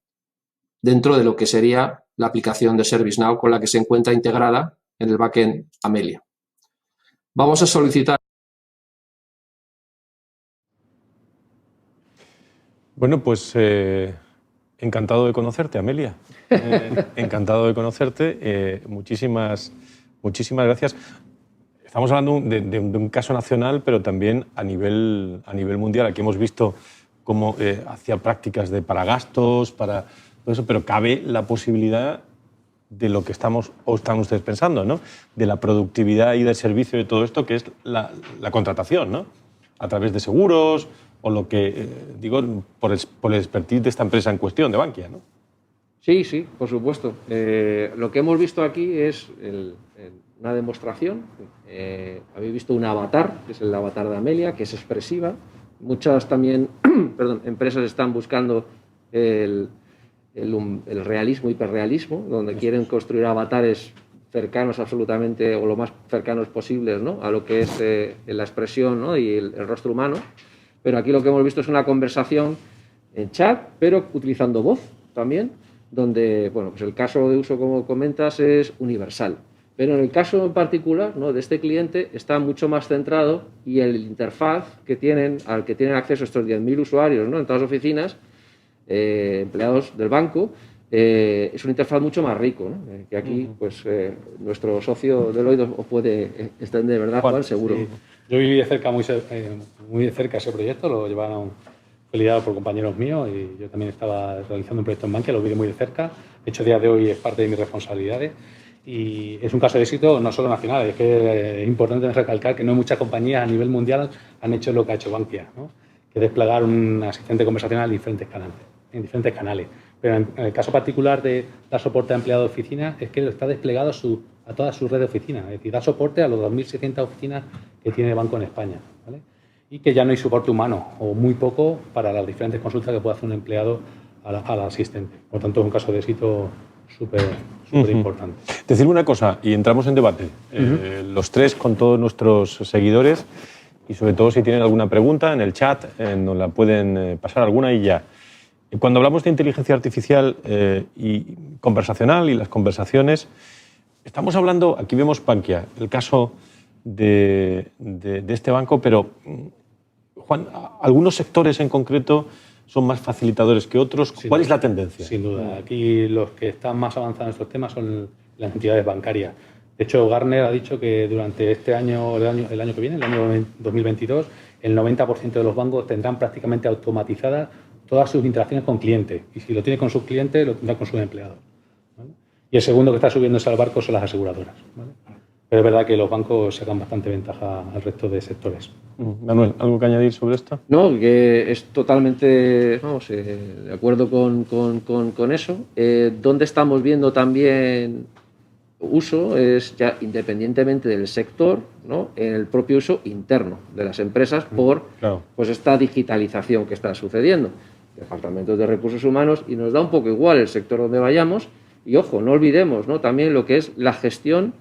dentro de lo que sería la aplicación de ServiceNow con la que se encuentra integrada en el backend Amelia. Vamos a solicitar. Bueno, pues encantado de conocerte, Amelia. Encantado de conocerte. Muchísimas gracias. Estamos hablando de un caso nacional, pero también a nivel mundial. Aquí hemos visto cómo hacía prácticas de paragastos, para todo eso, pero cabe la posibilidad de lo que están ustedes pensando, ¿no? De la productividad y del servicio de todo esto, que es la contratación, ¿no? A través de seguros o lo que, digo, por el expertise de esta empresa en cuestión, de Bankia, ¿no? Sí, sí, por supuesto. Lo que hemos visto aquí es una demostración. Habéis visto un avatar, que es el avatar de Amelia, que es expresiva. Muchas también empresas están buscando el realismo, hiperrealismo, donde quieren construir avatares cercanos absolutamente o lo más cercanos posibles, ¿no?, a lo que es la expresión, ¿no?, y el rostro humano. Pero aquí lo que hemos visto es una conversación en chat, pero utilizando voz también, donde, bueno, pues el caso de uso, como comentas, es universal. Pero en el caso en particular, ¿no?, de este cliente está mucho más centrado, y el interfaz al que tienen acceso estos 10.000 usuarios, ¿no?, en todas las oficinas, empleados del banco, es una interfaz mucho más rico, ¿no?, que aquí pues nuestro socio Deloitte os puede extender, ¿verdad, Juan? Seguro. Sí. Yo viví de cerca, muy de cerca ese proyecto, lo llevaron, fue liderado por compañeros míos, y yo también estaba realizando un proyecto en Bankia, lo vi muy de cerca. De hecho, a día de hoy es parte de mis responsabilidades, y es un caso de éxito no solo nacional. Es que es importante recalcar que no muchas compañías a nivel mundial han hecho lo que ha hecho Bankia, ¿no?, que es desplegar un asistente conversacional en diferentes canales. Pero en el caso particular de dar soporte a empleados de oficina, es que está desplegado a toda su red de oficinas, es decir, da soporte a los 2.600 oficinas que tiene el banco en España, ¿vale? Y que ya no hay soporte humano, o muy poco, para las diferentes consultas que puede hacer un empleado al asistente. Por tanto, es un caso de éxito súper importante. Decirme una cosa, y entramos en debate, los tres con todos nuestros seguidores, y sobre todo si tienen alguna pregunta en el chat, nos la pueden pasar alguna y ya. Cuando hablamos de inteligencia artificial y conversacional y las conversaciones, estamos hablando, aquí vemos Bankia, el caso de este banco, pero Juan, algunos sectores en concreto son más facilitadores que otros. ¿Cuál es la tendencia? Sin duda. Aquí los que están más avanzados en estos temas son las entidades bancarias. De hecho, Gartner ha dicho que durante este año, el año que viene, el año 2022, el 90% de los bancos tendrán prácticamente automatizadas todas sus interacciones con clientes. Y si lo tiene con sus clientes, lo tendrá con sus empleados, ¿vale? Y el segundo que está subiéndose al barco son las aseguradoras, ¿vale? Pero es verdad que los bancos sacan bastante ventaja al resto de sectores. Manuel, ¿algo que añadir sobre esto? No, que es totalmente de acuerdo con eso. Donde estamos viendo también uso es ya independientemente del sector, ¿no?, en el propio uso interno de las empresas por pues esta digitalización que está sucediendo. Departamentos de recursos humanos, y nos da un poco igual el sector donde vayamos. Y ojo, no olvidemos, ¿no?, también lo que es la gestión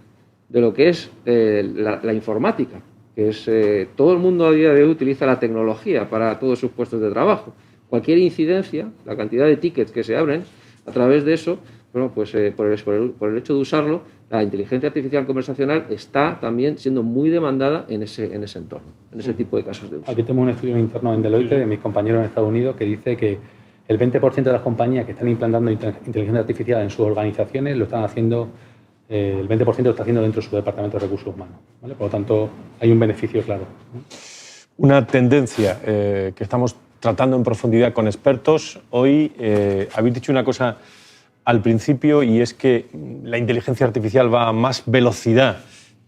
de lo que es la informática, que es todo el mundo a día de hoy utiliza la tecnología para todos sus puestos de trabajo. Cualquier incidencia, la cantidad de tickets que se abren a través de eso, bueno, pues por el hecho de usarlo, la inteligencia artificial conversacional está también siendo muy demandada en ese entorno, en ese tipo de casos de uso. Aquí tengo un estudio interno en Deloitte de mis compañeros en Estados Unidos que dice que el 20% de las compañías que están implantando inteligencia artificial en sus organizaciones lo están haciendo, el 20% lo está haciendo dentro de su departamento de recursos humanos, ¿vale? Por lo tanto, hay un beneficio claro, ¿no? Una tendencia que estamos tratando en profundidad con expertos. Hoy habéis dicho una cosa al principio, y es que la inteligencia artificial va a más velocidad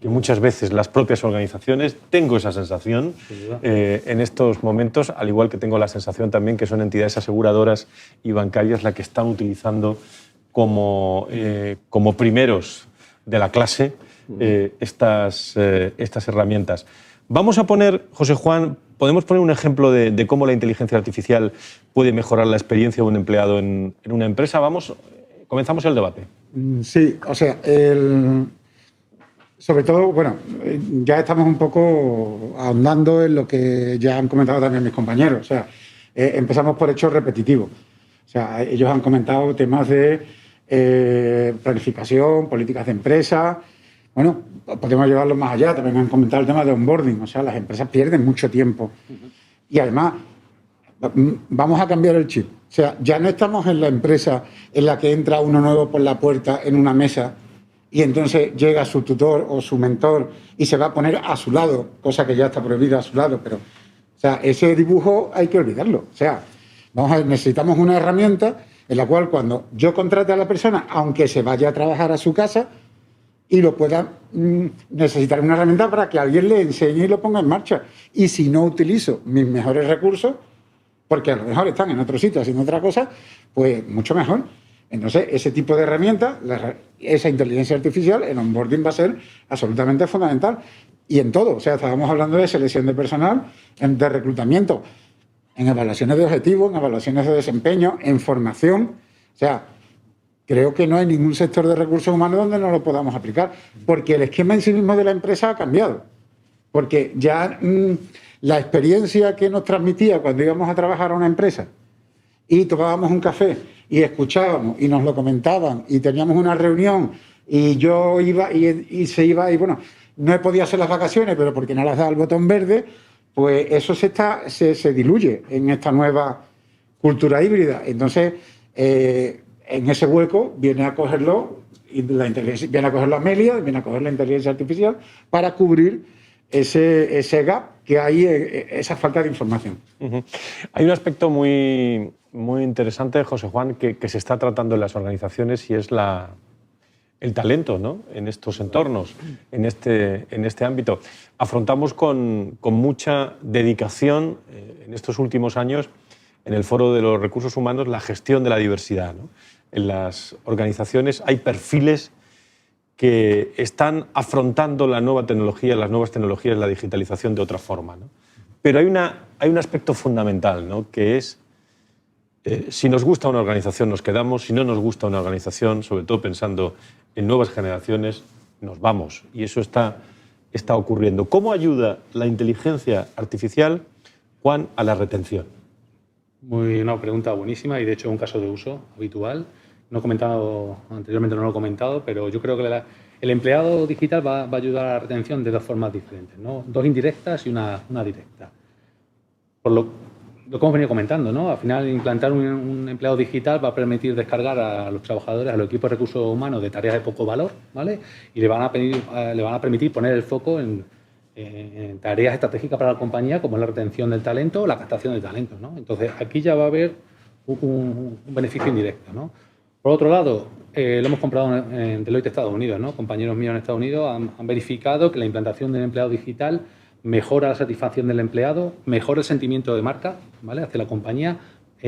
que muchas veces las propias organizaciones. Tengo esa sensación en estos momentos, al igual que tengo la sensación también que son entidades aseguradoras y bancarias las que están utilizando como primeros de la clase estas herramientas. Vamos a poner, José Juan, podemos poner un ejemplo de cómo la inteligencia artificial puede mejorar la experiencia de un empleado en una empresa. Comenzamos el debate. Sí, o sea, sobre todo, bueno, ya estamos un poco ahondando en lo que ya han comentado también mis compañeros. O sea, empezamos por hechos repetitivos. O sea, ellos han comentado temas de planificación, políticas de empresa. Bueno, podemos llevarlo más allá. También han comentado el tema de onboarding. O sea, las empresas pierden mucho tiempo. Y además, vamos a cambiar el chip. O sea, ya no estamos en la empresa en la que entra uno nuevo por la puerta en una mesa y entonces llega su tutor o su mentor y se va a poner a su lado, cosa que ya está prohibida a su lado, pero o sea, ese dibujo hay que olvidarlo. O sea, necesitamos una herramienta en la cual cuando yo contrate a la persona, aunque se vaya a trabajar a su casa y lo pueda, necesitar una herramienta para que alguien le enseñe y lo ponga en marcha. Y si no utilizo mis mejores recursos, porque a lo mejor están en otro sitio haciendo otra cosa, pues mucho mejor. Entonces, ese tipo de herramientas, esa inteligencia artificial, el onboarding va a ser absolutamente fundamental. Y en todo, o sea, estábamos hablando de selección de personal, de reclutamiento, en evaluaciones de objetivos, en evaluaciones de desempeño, en formación. O sea, creo que no hay ningún sector de recursos humanos donde no lo podamos aplicar, porque el esquema en sí mismo de la empresa ha cambiado. Porque ya la experiencia que nos transmitía cuando íbamos a trabajar a una empresa y tomábamos un café y escuchábamos y nos lo comentaban y teníamos una reunión y yo iba y se iba y bueno, no podía hacer las vacaciones, pero porque no las da el botón verde, pues eso se diluye en esta nueva cultura híbrida. Entonces, en ese hueco viene a cogerlo viene a cogerlo Amelia, viene a coger la inteligencia artificial para cubrir ese gap que hay, esa falta de información. Hay un aspecto muy, muy interesante, José Juan, que se está tratando en las organizaciones y es el talento, ¿no? En estos entornos, en este ámbito. Afrontamos con mucha dedicación en estos últimos años en el Foro de los Recursos Humanos la gestión de la diversidad, ¿no? En las organizaciones hay perfiles que están afrontando la nueva tecnología, las nuevas tecnologías, la digitalización de otra forma, ¿no? Pero hay un aspecto fundamental, ¿no? Que es, si nos gusta una organización nos quedamos, si no nos gusta una organización, sobre todo pensando en nuevas generaciones, nos vamos. Y eso está ocurriendo. ¿Cómo ayuda la inteligencia artificial, Juan, a la retención? Una pregunta buenísima y de hecho es un caso de uso habitual. No he comentado, anteriormente no lo he comentado, pero yo creo que el empleado digital va a ayudar a la retención de dos formas diferentes, ¿no? Dos indirectas y una directa. Por lo que hemos venido comentando, ¿no? Al final, implantar un empleado digital va a permitir descargar a los trabajadores, a los equipos de recursos humanos de tareas de poco valor, ¿vale? Y le van a permitir poner el foco en tareas estratégicas para la compañía, como la retención del talento o la captación de talentos, ¿no? Entonces, aquí ya va a haber un beneficio indirecto, ¿no? Por otro lado, lo hemos comprado en Deloitte, Estados Unidos, ¿no? Compañeros míos en Estados Unidos han verificado que la implantación del empleado digital mejora la satisfacción del empleado, mejora el sentimiento de marca, ¿vale? Hacia la compañía,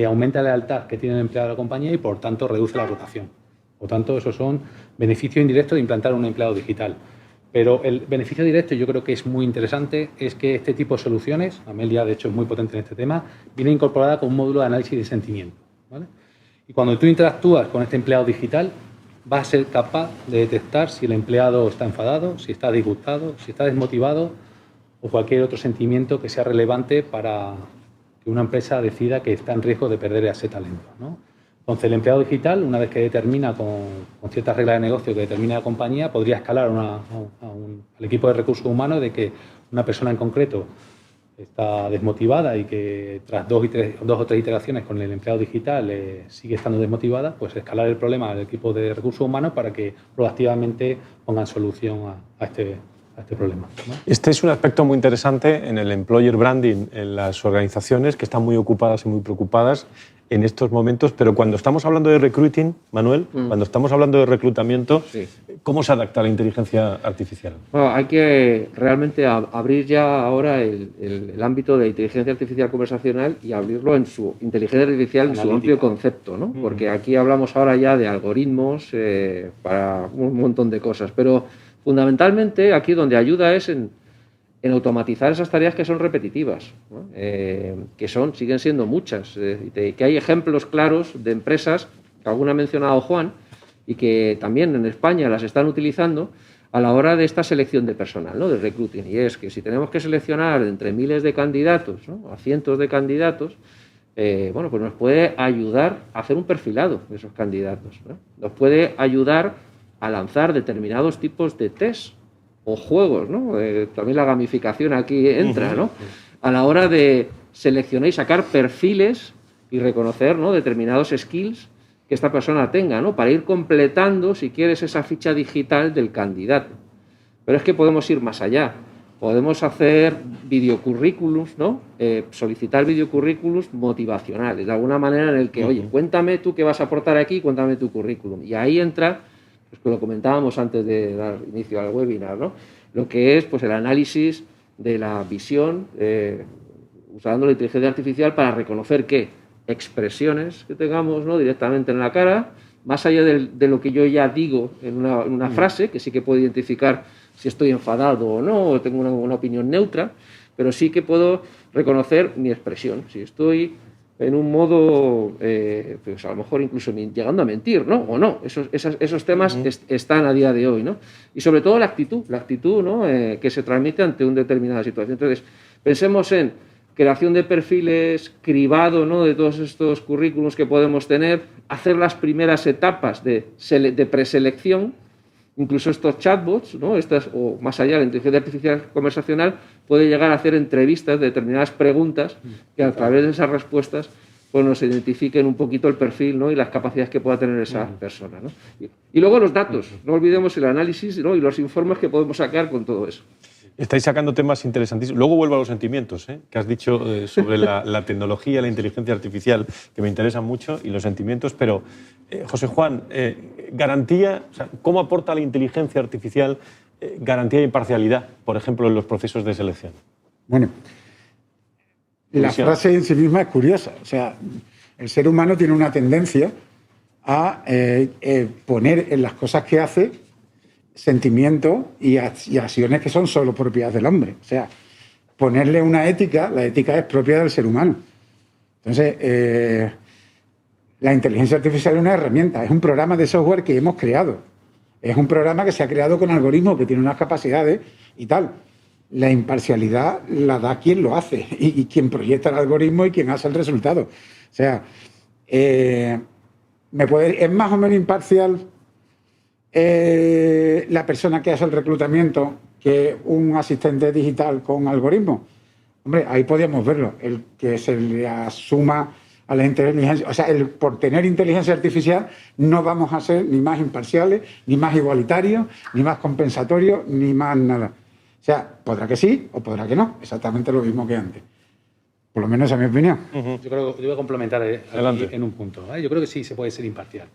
aumenta la lealtad que tiene el empleado de la compañía y, por tanto, reduce la rotación. Por tanto, esos son beneficios indirectos de implantar un empleado digital. Pero el beneficio directo, yo creo que es muy interesante, es que este tipo de soluciones, Amelia de hecho es muy potente en este tema, viene incorporada con un módulo de análisis de sentimiento, ¿vale? Y cuando tú interactúas con este empleado digital, vas a ser capaz de detectar si el empleado está enfadado, si está disgustado, si está desmotivado o cualquier otro sentimiento que sea relevante para que una empresa decida que está en riesgo de perder ese talento, ¿no? Entonces, el empleado digital, una vez que determina con ciertas reglas de negocio que determina la compañía, podría escalar al equipo de recursos humanos de que una persona en concreto está desmotivada y que tras dos o tres iteraciones con el empleado digital sigue estando desmotivada, pues escalar el problema al equipo de recursos humanos para que proactivamente pongan solución a este problema, ¿no? Este es un aspecto muy interesante en el employer branding, en las organizaciones que están muy ocupadas y muy preocupadas en estos momentos, pero cuando estamos hablando de recruiting, Manuel, cuando estamos hablando de reclutamiento, sí, ¿cómo se adapta la inteligencia artificial? Bueno, hay que realmente abrir ya ahora el ámbito de inteligencia artificial conversacional y abrirlo en su inteligencia artificial, en su amplio concepto, ¿no? Porque aquí hablamos ahora ya de algoritmos para un montón de cosas, pero fundamentalmente aquí donde ayuda es en automatizar esas tareas que son repetitivas, ¿no? Que siguen siendo muchas, que hay ejemplos claros de empresas, que alguna ha mencionado Juan, y que también en España las están utilizando a la hora de esta selección de personal, ¿no? De recruiting. Y es que si tenemos que seleccionar entre miles de candidatos, ¿no? A cientos de candidatos, bueno, pues nos puede ayudar a hacer un perfilado de esos candidatos, ¿no? Nos puede ayudar a lanzar determinados tipos de test o juegos, ¿no? También la gamificación aquí entra, ¿no? A la hora de seleccionar y sacar perfiles y reconocer, ¿no?, determinados skills que esta persona tenga, ¿no?, para ir completando, si quieres, esa ficha digital del candidato. Pero es que podemos ir más allá. Podemos hacer videocurrículums, ¿no? Solicitar videocurrículums motivacionales, de alguna manera en el que, oye, cuéntame tú qué vas a aportar aquí, cuéntame tu currículum. Y ahí entra, pues que lo comentábamos antes de dar inicio al webinar, ¿no?, lo que es, pues, el análisis de la visión, usando la inteligencia artificial para reconocer qué expresiones que tengamos, ¿no?, directamente en la cara, más allá de lo que yo ya digo en una frase, que sí que puedo identificar si estoy enfadado o no, o tengo una opinión neutra, pero sí que puedo reconocer mi expresión. Si estoy en un modo, pues a lo mejor incluso llegando a mentir, ¿no? O no. Esos temas están a día de hoy, ¿no? Y sobre todo la actitud, ¿no?, que se transmite ante una determinada situación. Entonces, pensemos en creación de perfiles, cribado, ¿no?, de todos estos currículums que podemos tener, hacer las primeras etapas de preselección. Incluso estos chatbots, ¿no?, o más allá, la inteligencia artificial conversacional puede llegar a hacer entrevistas de determinadas preguntas que a través de esas respuestas, pues, nos identifiquen un poquito el perfil, ¿no?, y las capacidades que pueda tener esa persona, ¿no? Y luego los datos, no olvidemos el análisis, ¿no?, y los informes que podemos sacar con todo eso. Estáis sacando temas interesantísimos. Luego vuelvo a los sentimientos, que has dicho sobre la tecnología, la inteligencia artificial, que me interesan mucho, y los sentimientos. Pero, José Juan, garantía, o sea, ¿cómo aporta la inteligencia artificial garantía de imparcialidad, por ejemplo, en los procesos de selección? Bueno, la frase en sí misma es curiosa. O sea, el ser humano tiene una tendencia a poner en las cosas que hace sentimientos y acciones que son solo propiedad del hombre. O sea, ponerle una ética, la ética es propia del ser humano. Entonces, la inteligencia artificial es una herramienta, es un programa de software que hemos creado. Es un programa que se ha creado con algoritmos que tiene unas capacidades y tal. La imparcialidad la da quien lo hace y quien proyecta el algoritmo y quien hace el resultado. O sea, es más o menos imparcial la persona que hace el reclutamiento que un asistente digital con algoritmo. Hombre, ahí podríamos verlo. El que se le asuma a la inteligencia, o sea, por tener inteligencia artificial no vamos a ser ni más imparciales, ni más igualitarios, ni más compensatorios, ni más nada. O sea, podrá que sí o podrá que no, exactamente lo mismo que antes. Por lo menos esa es mi opinión. Yo voy a complementar aquí en un punto, ¿vale? Yo creo que sí se puede ser imparcial.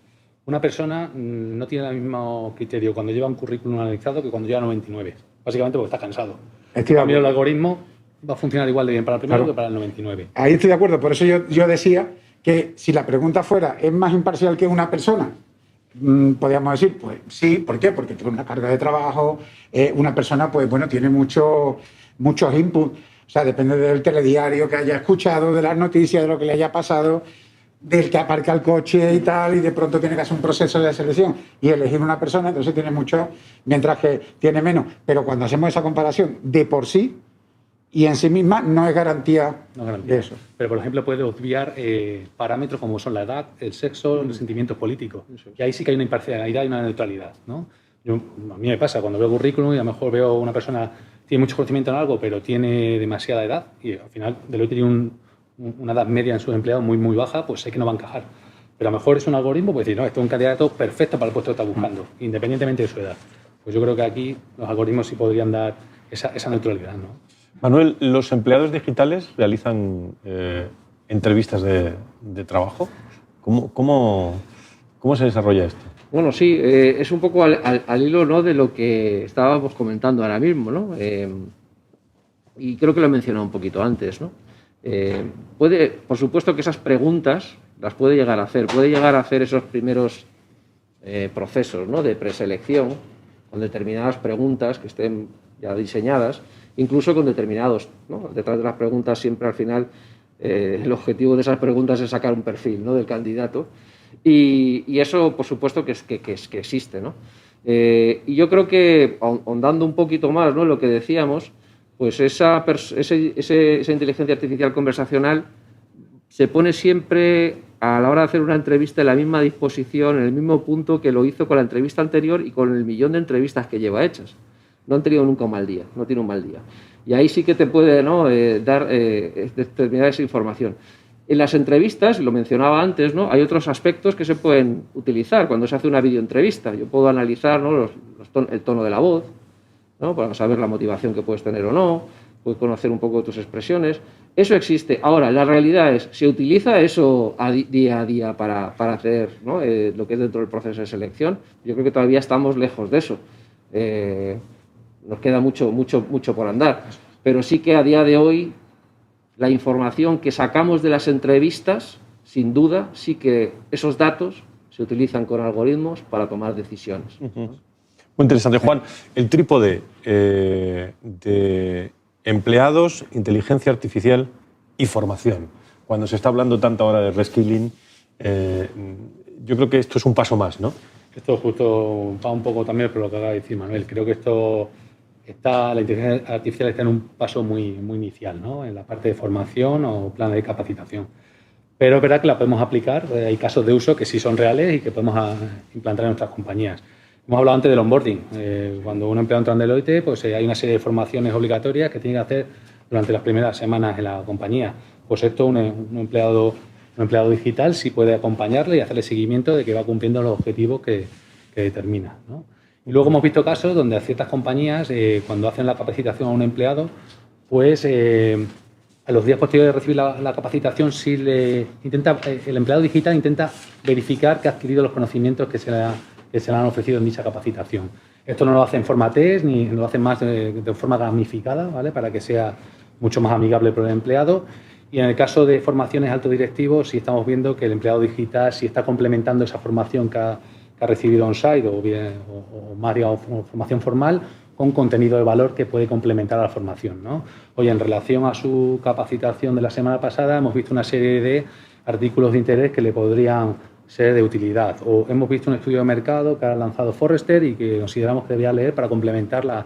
Una persona no tiene el mismo criterio cuando lleva un currículum analizado que cuando lleva 99. Básicamente porque está cansado. En cambio, el algoritmo va a funcionar igual de bien para el primero que para el 99. Ahí estoy de acuerdo. Por eso yo decía que si la pregunta fuera ¿es más imparcial que una persona? Podríamos decir, pues sí. ¿Por qué? Porque tiene una carga de trabajo. Una persona, pues bueno, tiene muchos inputs. O sea, depende del telediario que haya escuchado, de las noticias, de lo que le haya pasado, del que aparca el coche y tal, y de pronto tiene que hacer un proceso de selección y elegir una persona, entonces tiene mucho, mientras que tiene menos. Pero cuando hacemos esa comparación de por sí y en sí misma, no es garantía de eso. Pero, por ejemplo, puede obviar parámetros como son la edad, el sexo, los sentimientos políticos. Y ahí sí que hay una imparcialidad y una neutralidad, ¿no? A mí me pasa, cuando veo currículum y a lo mejor veo una persona tiene mucho conocimiento en algo, pero tiene demasiada edad, y al final Deloitte tiene una edad media en sus empleados muy, muy baja, pues sé que no va a encajar. Pero a lo mejor es un algoritmo, pues decir, no, esto es un candidato perfecto para el puesto que está buscando, independientemente de su edad. Pues yo creo que aquí los algoritmos sí podrían dar esa neutralidad, ¿no? Manuel, ¿los empleados digitales realizan entrevistas de trabajo? ¿Cómo se desarrolla esto? Bueno, sí, es un poco al hilo, ¿no?, de lo que estábamos comentando ahora mismo, ¿no? Y creo que lo he mencionado un poquito antes, ¿no? Por supuesto que esas preguntas las puede llegar a hacer esos primeros procesos, ¿no?, de preselección, con determinadas preguntas que estén ya diseñadas, incluso con determinados, ¿no? Detrás de las preguntas siempre al final el objetivo de esas preguntas es sacar un perfil, ¿no?, del candidato, y eso por supuesto que existe, ¿no? Y yo creo que ahondando un poquito más, ¿no?, en lo que decíamos, pues esa inteligencia artificial conversacional se pone siempre a la hora de hacer una entrevista en la misma disposición, en el mismo punto que lo hizo con la entrevista anterior y con el millón de entrevistas que lleva hechas. no han tenido nunca un mal día, no tiene un mal día. Y ahí sí que te puede, ¿no?, dar determinada esa información. En las entrevistas, lo mencionaba antes, ¿no?, hay otros aspectos que se pueden utilizar cuando se hace una videoentrevista. Yo puedo analizar, ¿no?, el tono de la voz, ¿no?, para saber la motivación que puedes tener o no, puedo conocer un poco tus expresiones. Eso existe. Ahora, la realidad es, ¿se utiliza eso día a día para hacer, ¿no?, lo que es dentro del proceso de selección? Yo creo que todavía estamos lejos de eso. Nos queda mucho por andar. Pero sí que a día de hoy la información que sacamos de las entrevistas, sin duda, sí que esos datos se utilizan con algoritmos para tomar decisiones. Muy interesante. Juan, el trípode de empleados, inteligencia artificial y formación. Cuando se está hablando tanto ahora de reskilling, yo creo que esto es un paso más, ¿no? Esto justo va un poco también por lo que acaba de decir Manuel. Creo que la inteligencia artificial está en un paso muy inicial, ¿no?, en la parte de formación o plan de capacitación. Pero es verdad que la podemos aplicar, hay casos de uso que sí son reales y que podemos implantar en nuestras compañías. Hemos hablado antes del onboarding. Cuando un empleado entra en Deloitte, pues hay una serie de formaciones obligatorias que tiene que hacer durante las primeras semanas en la compañía. Pues esto un empleado digital sí puede acompañarle y hacerle seguimiento de que va cumpliendo los objetivos que determina, ¿no? Y luego hemos visto casos donde a ciertas compañías, cuando hacen la capacitación a un empleado, pues a los días posteriores de recibir la capacitación, el empleado digital intenta verificar que ha adquirido los conocimientos que se le han ofrecido en dicha capacitación. Esto no lo hace en forma test, ni lo hace más de forma gamificada, ¿vale?, para que sea mucho más amigable para el empleado. Y en el caso de formaciones alto directivos, sí estamos viendo que el empleado digital sí está complementando esa formación que ha recibido on-site o más, digamos, formación formal con contenido de valor que puede complementar a la formación, ¿no? Oye, en relación a su capacitación de la semana pasada, hemos visto una serie de artículos de interés que le podrían ser de utilidad. O hemos visto un estudio de mercado que ha lanzado Forrester y que consideramos que debería leer para complementar la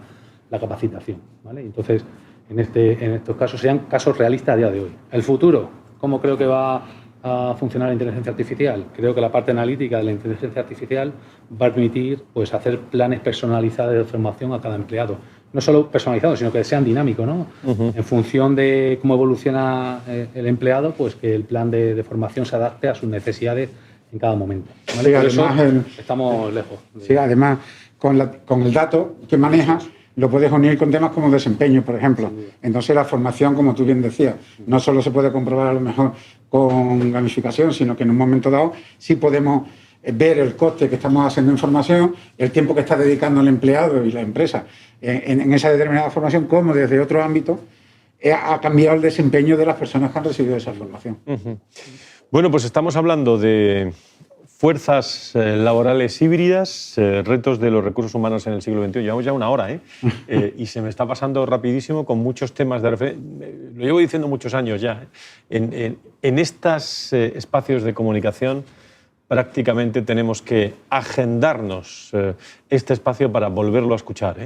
capacitación, ¿vale? Entonces, en estos casos serían casos realistas a día de hoy. El futuro, ¿cómo creo que va a funcionar la inteligencia artificial? Creo que la parte analítica de la inteligencia artificial va a permitir, pues, hacer planes personalizados de formación a cada empleado. No solo personalizados, sino que sean dinámicos, ¿no? En función de cómo evoluciona el empleado, pues que el plan de formación se adapte a sus necesidades en cada momento, ¿vale? Sí, Por eso además, estamos lejos. Sí, además, con el dato que manejas, lo puedes unir con temas como desempeño, por ejemplo. Entonces, la formación, como tú bien decías, no solo se puede comprobar a lo mejor con gamificación, sino que en un momento dado sí podemos ver el coste que estamos haciendo en formación, el tiempo que está dedicando el empleado y la empresa en esa determinada formación, como desde otro ámbito ha cambiado el desempeño de las personas que han recibido esa formación. Bueno, pues estamos hablando de fuerzas laborales híbridas, retos de los recursos humanos en el siglo XXI. Llevamos ya una hora, y se me está pasando rapidísimo con muchos temas de referencia. Lo llevo diciendo muchos años ya. En estos espacios de comunicación prácticamente tenemos que agendarnos este espacio para volverlo a escuchar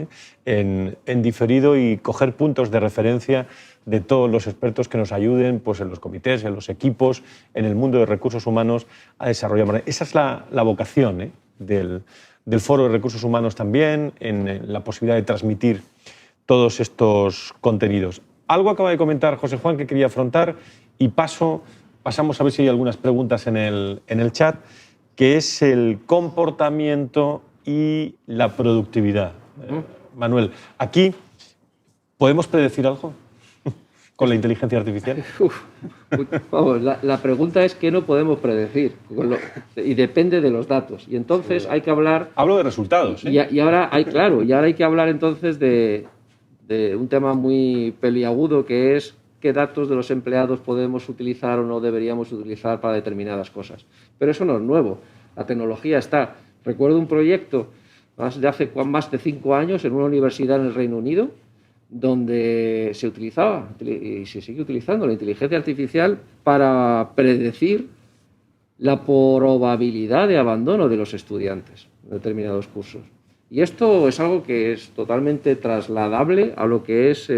en diferido y coger puntos de referencia de todos los expertos que nos ayuden, pues, en los comités, en los equipos, en el mundo de recursos humanos a desarrollar. Esa es la vocación del Foro de Recursos Humanos también, en la posibilidad de transmitir todos estos contenidos. Algo acaba de comentar José Juan que quería afrontar y pasamos a ver si hay algunas preguntas en el chat, que es el comportamiento y la productividad. Manuel, aquí, ¿podemos predecir algo con la inteligencia artificial? Vamos, la pregunta es qué no podemos predecir y depende de los datos. Y entonces hay que hablar... Hablo de resultados. Y ahora hay que hablar entonces de un tema muy peliagudo, que es qué datos de los empleados podemos utilizar o no deberíamos utilizar para determinadas cosas. Pero eso no es nuevo. La tecnología está. Recuerdo un proyecto de hace más de 5 años en una universidad en el Reino Unido, donde se utilizaba y se sigue utilizando la inteligencia artificial para predecir la probabilidad de abandono de los estudiantes en determinados cursos. Y esto es algo que es totalmente trasladable a lo que es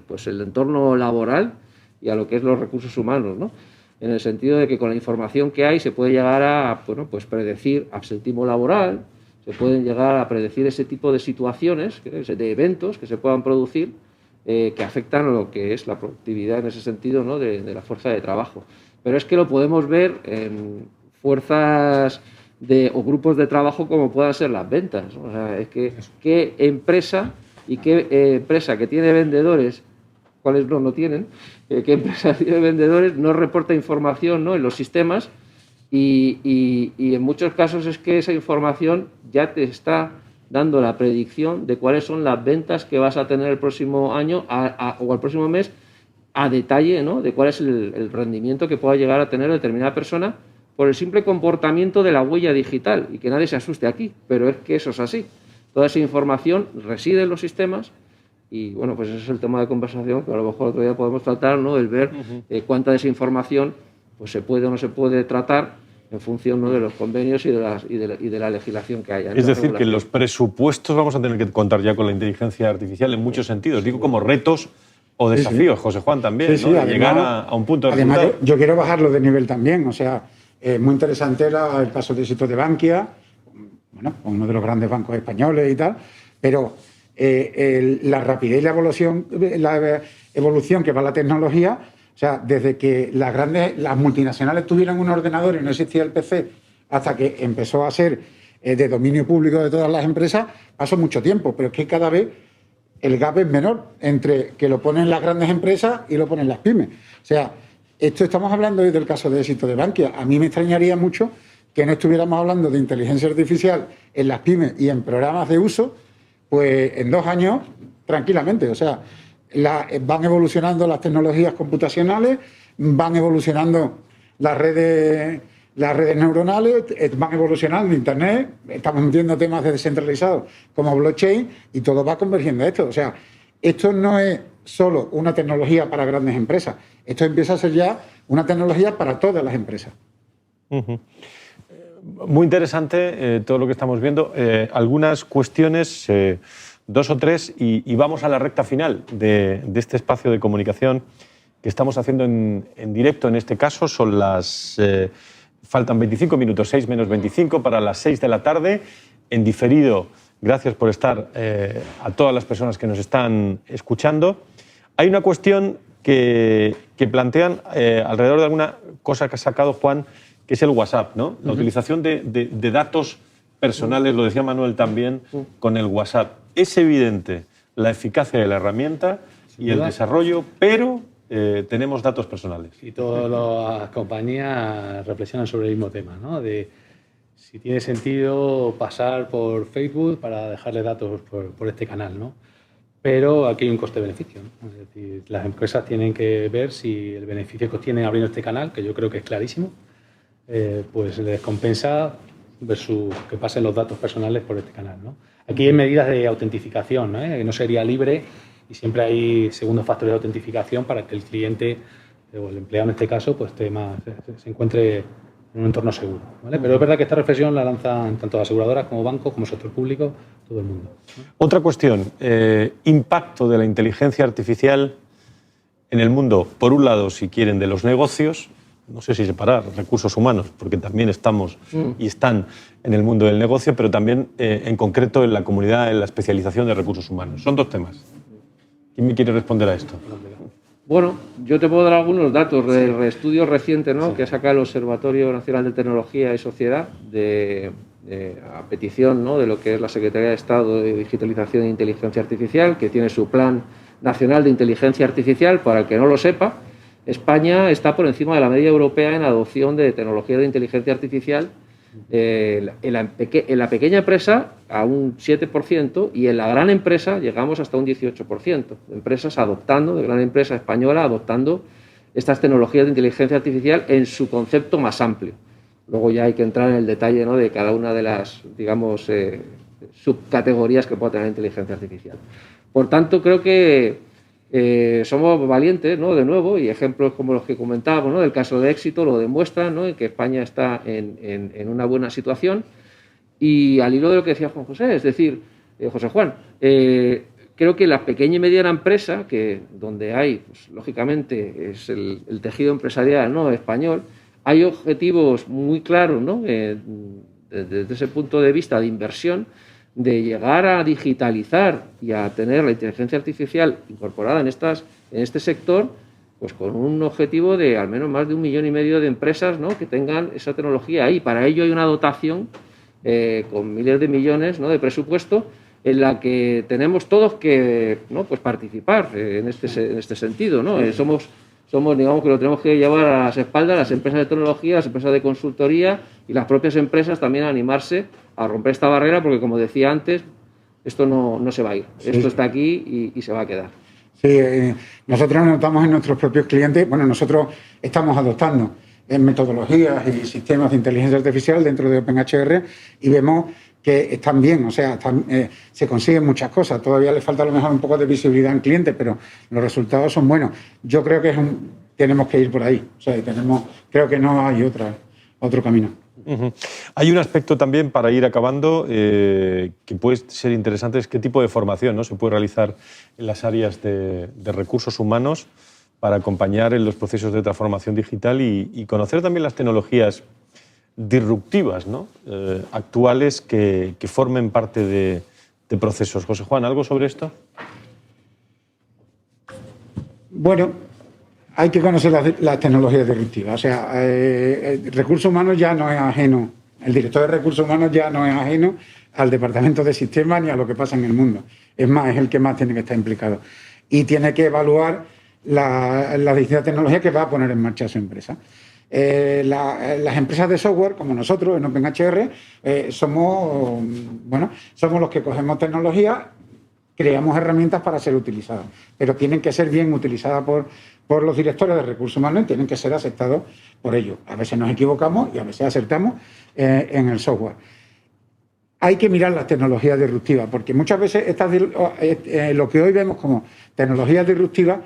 pues el entorno laboral y a lo que es los recursos humanos, ¿no? En el sentido de que con la información que hay se puede llegar a, bueno, pues predecir absentismo laboral, se pueden llegar a predecir ese tipo de situaciones, de eventos que se puedan producir, que afectan a lo que es la productividad en ese sentido, ¿no? de la fuerza de trabajo. Pero es que lo podemos ver en fuerzas o grupos de trabajo como puedan ser las ventas. O sea, es que qué empresa y qué empresa que tiene vendedores, cuáles no tienen, qué empresa tiene vendedores no reporta información, ¿no? en los sistemas y en muchos casos es que esa información ya te está dando la predicción de cuáles son las ventas que vas a tener el próximo año o el próximo mes a detalle, ¿no? de cuál es el rendimiento que pueda llegar a tener determinada persona por el simple comportamiento de la huella digital, y que nadie se asuste aquí, pero es que eso es así. Toda esa información reside en los sistemas y, bueno, pues ese es el tema de conversación que a lo mejor otro día podemos tratar, ¿no? El ver cuánta de esa información pues, se puede o no se puede tratar en función, ¿no? de los convenios y de la legislación que haya. Es decir, que en los presupuestos vamos a tener que contar ya con la inteligencia artificial en muchos sentidos. Digo, como retos o desafíos, sí. José Juan, también, sí, ¿no? Además, llegar a un punto de además, resultado. yo quiero bajarlo de nivel también. O sea, muy interesante el caso de éxito de Bankia, bueno, uno de los grandes bancos españoles y tal, pero la rapidez y la evolución que va la tecnología, o sea, desde que las multinacionales tuvieran un ordenador y no existía el PC, hasta que empezó a ser de dominio público de todas las empresas, pasó mucho tiempo, pero es que cada vez el gap es menor entre que lo ponen las grandes empresas y lo ponen las pymes. O sea, esto estamos hablando hoy del caso de éxito de Bankia. A mí me extrañaría mucho que no estuviéramos hablando de inteligencia artificial en las pymes y en programas de uso, pues en 2 años, tranquilamente. O sea, van evolucionando las tecnologías computacionales, van evolucionando las redes neuronales, van evolucionando Internet, estamos metiendo temas de descentralizados como blockchain y todo va convergiendo a esto. O sea, esto no es solo una tecnología para grandes empresas, esto empieza a ser ya una tecnología para todas las empresas. Muy interesante todo lo que estamos viendo. Algunas cuestiones, 2 o 3, y vamos a la recta final de este espacio de comunicación que estamos haciendo en directo. En este caso son faltan 25 minutos, 6 menos 25 para las 6 de la tarde. En diferido, gracias por estar a todas las personas que nos están escuchando. Hay una cuestión que plantean alrededor de alguna cosa que ha sacado Juan, que es el WhatsApp, ¿no? La utilización de datos personales, lo decía Manuel también, con el WhatsApp. Es evidente la eficacia de la herramienta y el desarrollo, pero tenemos datos personales. Y todas las compañías reflexionan sobre el mismo tema, ¿no? De si tiene sentido pasar por Facebook para dejarle datos por este canal, ¿no? Pero aquí hay un coste-beneficio, ¿no? Es decir, las empresas tienen que ver si el beneficio que obtienen abriendo este canal, que yo creo que es clarísimo, pues les compensa versus que pasen los datos personales por este canal, ¿no? Aquí hay medidas de autentificación, ¿no? Que no sería libre y siempre hay segundos factores de autentificación para que el cliente o el empleado en este caso pues se encuentre en un entorno seguro, ¿vale? Pero es verdad que esta reflexión la lanzan tanto aseguradoras como bancos, como sector público, todo el mundo, ¿no? Otra cuestión, impacto de la inteligencia artificial en el mundo, por un lado, si quieren, de los negocios, no sé si separar recursos humanos, porque también estamos y están en el mundo del negocio, pero también en concreto en la comunidad, en la especialización de recursos humanos. Son 2 temas. ¿Quién me quiere responder a esto? Bueno, yo te puedo dar algunos datos del estudio reciente, ¿no? Que ha sacado el Observatorio Nacional de Tecnología y Sociedad a petición, ¿no? de lo que es la Secretaría de Estado de Digitalización e Inteligencia Artificial, que tiene su Plan Nacional de Inteligencia Artificial. Para el que no lo sepa, España está por encima de la media europea en adopción de tecnología de inteligencia artificial. En la pequeña empresa a un 7% y en la gran empresa llegamos hasta un 18%. Empresas adoptando, de gran empresa española, adoptando estas tecnologías de inteligencia artificial en su concepto más amplio. Luego ya hay que entrar en el detalle, ¿no? de cada una de las, digamos, subcategorías que pueda tener la inteligencia artificial. Por tanto, creo que somos valientes, ¿no? De nuevo, y ejemplos como los que comentábamos, ¿no? Del caso de éxito lo demuestran, ¿no? En que España está en una buena situación. Y al hilo de lo que decía Juan José, es decir, José Juan, creo que la pequeña y mediana empresa, donde hay, pues, lógicamente, es el tejido empresarial, ¿no? español, hay objetivos muy claros, ¿no? desde ese punto de vista de inversión, de llegar a digitalizar y a tener la inteligencia artificial incorporada en este sector, pues con un objetivo de al menos más de 1,5 millones de empresas, ¿no?, que tengan esa tecnología ahí. Para ello hay una dotación con miles de millones, ¿no?, de presupuesto, en la que tenemos todos que, ¿no?, pues participar en este sentido, ¿no? Somos, digamos, que lo tenemos que llevar a las espaldas las empresas de tecnología, las empresas de consultoría y las propias empresas también a animarse a romper esta barrera, porque, como decía antes, esto no se va a ir. Sí. Esto está aquí y se va a quedar. Sí, nosotros notamos en nuestros propios clientes, bueno, nosotros estamos adoptando metodologías y sistemas de inteligencia artificial dentro de OpenHR y vemos que están bien, o sea, se consiguen muchas cosas. Todavía le falta a lo mejor un poco de visibilidad en cliente, pero los resultados son buenos. Yo creo que tenemos que ir por ahí, o sea, creo que no hay otro camino. Uh-huh. Hay un aspecto también, para ir acabando, que puede ser interesante, es qué tipo de formación, ¿no?, se puede realizar en las áreas de recursos humanos para acompañar en los procesos de transformación digital y conocer también las tecnologías disruptivas, ¿no?, actuales que formen parte de procesos. José Juan, ¿algo sobre esto? Bueno, hay que conocer las tecnologías disruptivas. O sea, recursos humanos ya no es ajeno. El director de recursos humanos ya no es ajeno al departamento de sistemas ni a lo que pasa en el mundo. Es más, es el que más tiene que estar implicado. Y tiene que evaluar la distinta tecnología que va a poner en marcha su empresa. Las empresas de software, como nosotros en OpenHR, somos los que cogemos tecnología, creamos herramientas para ser utilizadas, pero tienen que ser bien utilizadas por los directores de recursos humanos y tienen que ser aceptados por ellos. A veces nos equivocamos y a veces acertamos en el software. Hay que mirar las tecnologías disruptivas, porque muchas veces lo que hoy vemos como tecnologías disruptivas,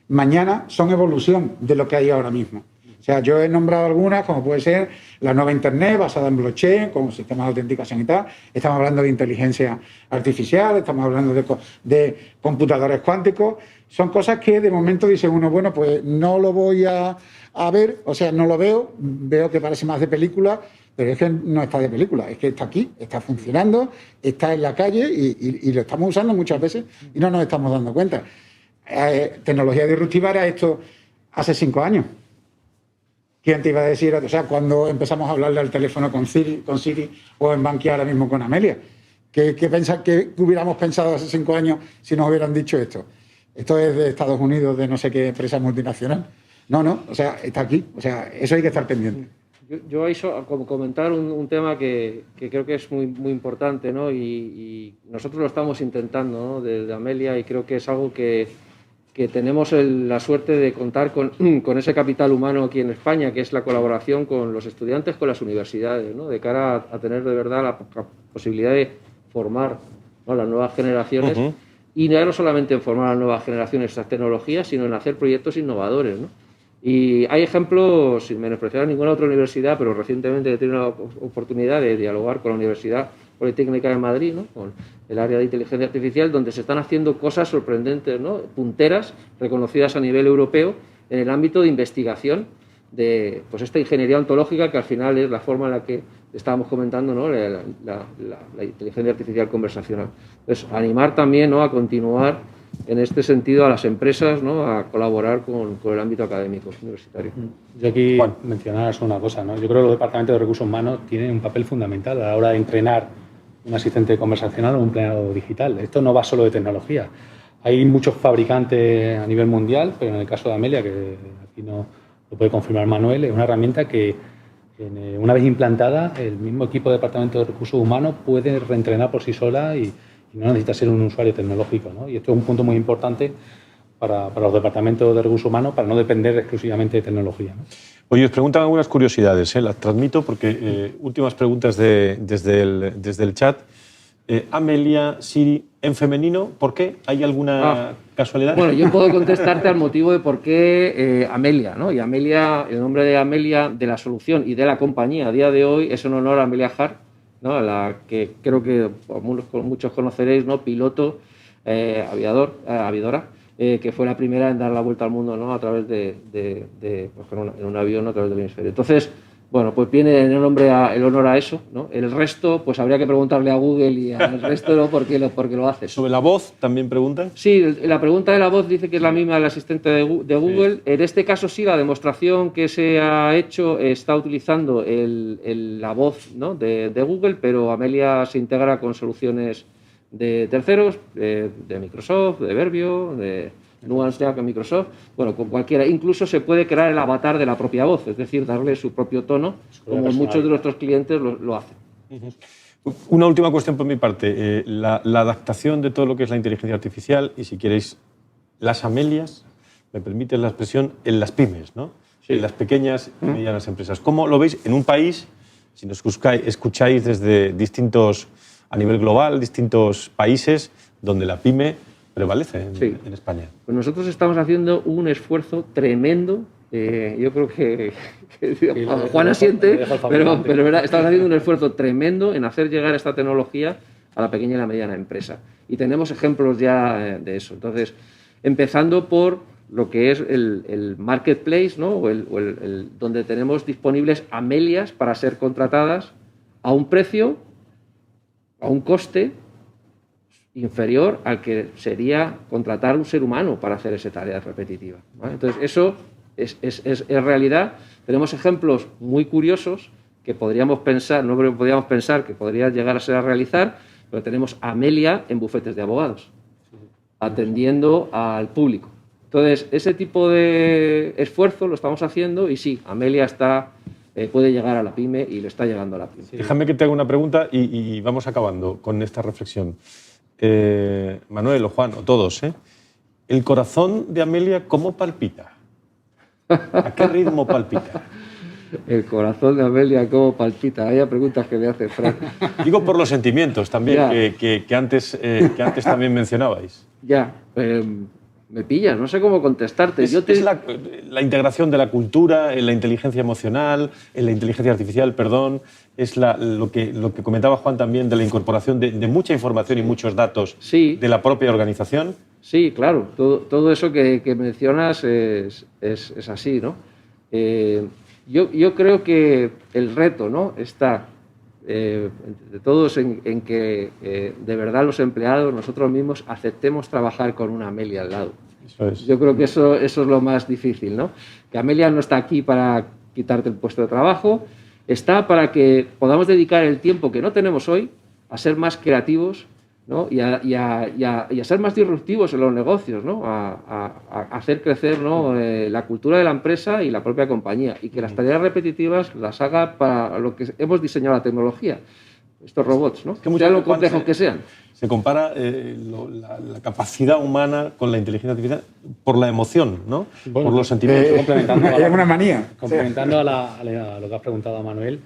mañana son evolución de lo que hay ahora mismo. O sea, yo he nombrado algunas, como puede ser la nueva Internet basada en blockchain, con sistemas de autenticación y tal. Estamos hablando de inteligencia artificial, estamos hablando de computadores cuánticos. Son cosas que de momento dice uno, bueno, pues no lo voy a ver, o sea, no lo veo que parece más de película, pero es que no está de película, es que está aquí, está funcionando, está en la calle y lo estamos usando muchas veces y no nos estamos dando cuenta. Tecnología disruptiva era esto hace 5 años. ¿Quién te iba a decir? O sea, cuando empezamos a hablarle al teléfono con Siri o en Bankia ahora mismo con Amelia. ¿Qué hubiéramos pensado hace 5 años si nos hubieran dicho esto? Esto es de Estados Unidos, de no sé qué empresa multinacional. No, o sea, está aquí. O sea, eso hay que estar pendiente. Yo ahí como comentar un tema que creo que es muy, muy importante, ¿no? Y nosotros lo estamos intentando, ¿no?, desde Amelia, y creo que es algo que tenemos la suerte de contar con ese capital humano aquí en España, que es la colaboración con los estudiantes, con las universidades, ¿no?, de cara a tener de verdad la posibilidad de formar, ¿no?, las nuevas generaciones. Uh-huh. Y no solamente en formar a las nuevas generaciones esas tecnologías, sino en hacer proyectos innovadores, ¿no? Y hay ejemplos, sin menospreciar a ninguna otra universidad, pero recientemente he tenido la oportunidad de dialogar con la Universidad Politécnica de Madrid, ¿no?, con el área de inteligencia artificial, donde se están haciendo cosas sorprendentes, ¿no?, punteras, reconocidas a nivel europeo, en el ámbito de investigación de, pues, esta ingeniería ontológica, que al final es la forma en la que estábamos comentando, ¿no?, la inteligencia artificial conversacional. Entonces, animar también, ¿no?, a continuar en este sentido a las empresas, ¿no?, a colaborar con el ámbito académico universitario. Yo aquí mencionar una cosa, ¿no? Yo creo que los departamentos de recursos humanos tienen un papel fundamental a la hora de entrenar un asistente conversacional o un empleado digital. Esto no va solo de tecnología. Hay muchos fabricantes a nivel mundial, pero en el caso de Amelia, que aquí no lo puede confirmar Manuel, es una herramienta que una vez implantada, el mismo equipo de departamento de recursos humanos puede reentrenar por sí sola y no necesita ser un usuario tecnológico, ¿no? Y esto es un punto muy importante para los departamentos de recursos humanos, para no depender exclusivamente de tecnología, ¿no? Oye, os preguntan algunas curiosidades, las transmito porque últimas preguntas desde el chat. Amelia, Siri, en femenino, ¿por qué? ¿Hay alguna casualidad? Bueno, yo puedo contestarte al motivo de por qué Amelia, ¿no? Y Amelia, el nombre de Amelia, de la solución y de la compañía a día de hoy es en honor a Amelia Hart, ¿no?, a la que creo que muchos conoceréis, ¿no?, piloto, aviadora, que fue la primera en dar la vuelta al mundo, ¿no?, a través en un avión, ¿no?, a través del hemisferio. Entonces, Bueno, pues viene en el honor a eso, ¿no? El resto, pues habría que preguntarle a Google y al resto no por qué lo hace. ¿Sobre la voz también preguntan? Sí, la pregunta de la voz dice que es la misma del asistente de Google. Sí. En este caso sí, la demostración que se ha hecho está utilizando la voz, ¿no? de Google, pero Amelia se integra con soluciones de terceros, de Microsoft, de Verbio, de Nuance ya con Microsoft, bueno, con cualquiera. Incluso se puede crear el avatar de la propia voz, es decir, darle su propio tono, como muchos de nuestros clientes lo hacen. Una última cuestión por mi parte. La adaptación de todo lo que es la inteligencia artificial y, si queréis, las Amelias, me permite la expresión, en las pymes, ¿no? Sí. En las pequeñas y medianas empresas. ¿Cómo lo veis en un país, si nos escucháis desde distintos, a nivel global, distintos países, donde la pyme prevalece en España? Pues nosotros estamos haciendo un esfuerzo tremendo. Yo creo que Juan asiente, pero ¿verdad? Estamos haciendo un esfuerzo tremendo en hacer llegar esta tecnología a la pequeña y la mediana empresa. Y tenemos ejemplos ya de eso. Entonces, empezando por lo que es el marketplace, ¿no? o donde tenemos disponibles Amelias para ser contratadas a un precio, a un coste inferior al que sería contratar un ser humano para hacer esa tarea repetitiva, ¿vale? Entonces, eso es realidad. Tenemos ejemplos muy curiosos que podríamos pensar, no podríamos pensar que podría llegar a ser a realizar, pero tenemos a Amelia en bufetes de abogados, atendiendo al público. Entonces, ese tipo de esfuerzo lo estamos haciendo y sí, Amelia puede llegar a la pyme y lo está llegando a la pyme. Déjame que te haga una pregunta y vamos acabando con esta reflexión. Manuel o Juan, o todos, ¿el corazón de Amelia cómo palpita? ¿A qué ritmo palpita? El corazón de Amelia cómo palpita. Hay preguntas que me hace Frank. Digo por los sentimientos también, que antes también mencionabais. Ya, me pillas, no sé cómo contestarte. Es la integración de la cultura en la inteligencia emocional, en la inteligencia artificial, perdón. Es lo que comentaba Juan también de la incorporación de mucha información y muchos datos de la propia organización. Sí, claro. Todo eso que mencionas es así, ¿no? Yo creo que el reto, ¿no? está de todos en que de verdad los empleados, nosotros mismos, aceptemos trabajar con una Amelia al lado. Eso es. Yo creo que eso es lo más difícil, ¿no? Que Amelia no está aquí para quitarte el puesto de trabajo, está para que podamos dedicar el tiempo que no tenemos hoy a ser más creativos, ¿no? y a ser más disruptivos en los negocios, ¿no? a hacer crecer, ¿no? La cultura de la empresa y la propia compañía, y que las tareas repetitivas las haga para lo que hemos diseñado la tecnología, estos robots, ¿no? Sean lo complejos que sean. Se compara la capacidad humana con la inteligencia artificial por la emoción, ¿no? Bueno, por los sentimientos. Es una manía. Complementando a lo que has preguntado a Manuel,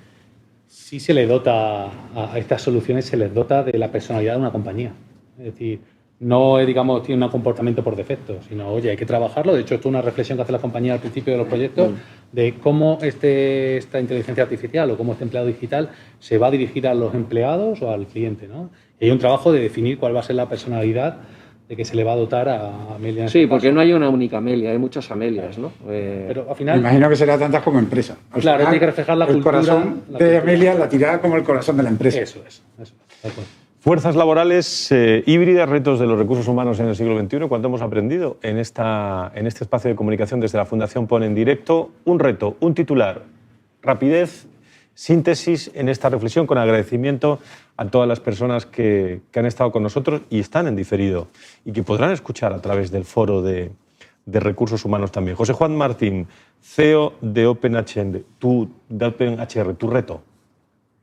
sí se le dota a estas soluciones, se les dota de la personalidad de una compañía. Es decir, no, digamos, tiene un comportamiento por defecto, sino, oye, hay que trabajarlo. De hecho, esto es una reflexión que hace la compañía al principio de los proyectos, de cómo esta inteligencia artificial o cómo este empleado digital se va a dirigir a los empleados o al cliente, ¿no? Y hay un trabajo de definir cuál va a ser la personalidad de que se le va a dotar a Amelia. Sí, porque no hay una única Amelia, hay muchas Amelias, ¿no? Pero al final... Me imagino que será tantas como empresa. Claro, tiene que reflejar la cultura. El corazón de Amelia la tirará como el corazón de la empresa. Eso es. Fuerzas laborales híbridas, retos de los recursos humanos en el siglo XXI. ¿Cuánto hemos aprendido en este espacio de comunicación desde la Fundación PON en directo? Un reto, un titular, rapidez, síntesis en esta reflexión, con agradecimiento a todas las personas que han estado con nosotros y están en diferido y que podrán escuchar a través del foro de recursos humanos también. José Juan Martín, CEO de OpenHR, tu reto.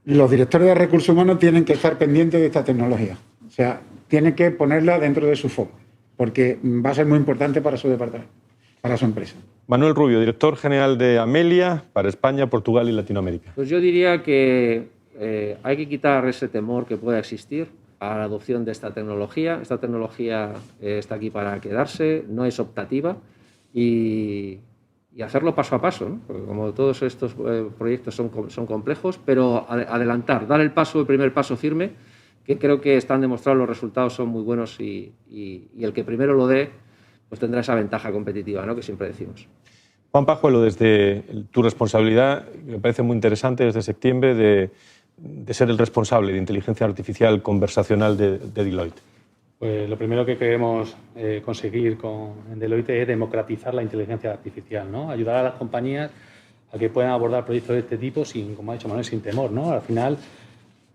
Los directores de recursos humanos tienen que estar pendientes de esta tecnología. O sea, tienen que ponerla dentro de su foco, porque va a ser muy importante para su departamento, para su empresa. Manuel Rubio, director general de Amelia para España, Portugal y Latinoamérica. Pues yo diría que hay que quitar ese temor que pueda existir a la adopción de esta tecnología. Esta tecnología está aquí para quedarse, no es optativa y hacerlo paso a paso, ¿no? Porque como todos estos proyectos son complejos, pero adelantar, dar el primer paso firme, que creo que están demostrados, los resultados son muy buenos y el que primero lo dé, pues tendrá esa ventaja competitiva, ¿no? Que siempre decimos. Juan Pajuelo, desde tu responsabilidad, me parece muy interesante desde septiembre de ser el responsable de inteligencia artificial conversacional de Deloitte. Pues lo primero que queremos conseguir en Deloitte es democratizar la inteligencia artificial, ¿no? Ayudar a las compañías a que puedan abordar proyectos de este tipo sin, como ha dicho Manuel, sin temor, ¿no? Al final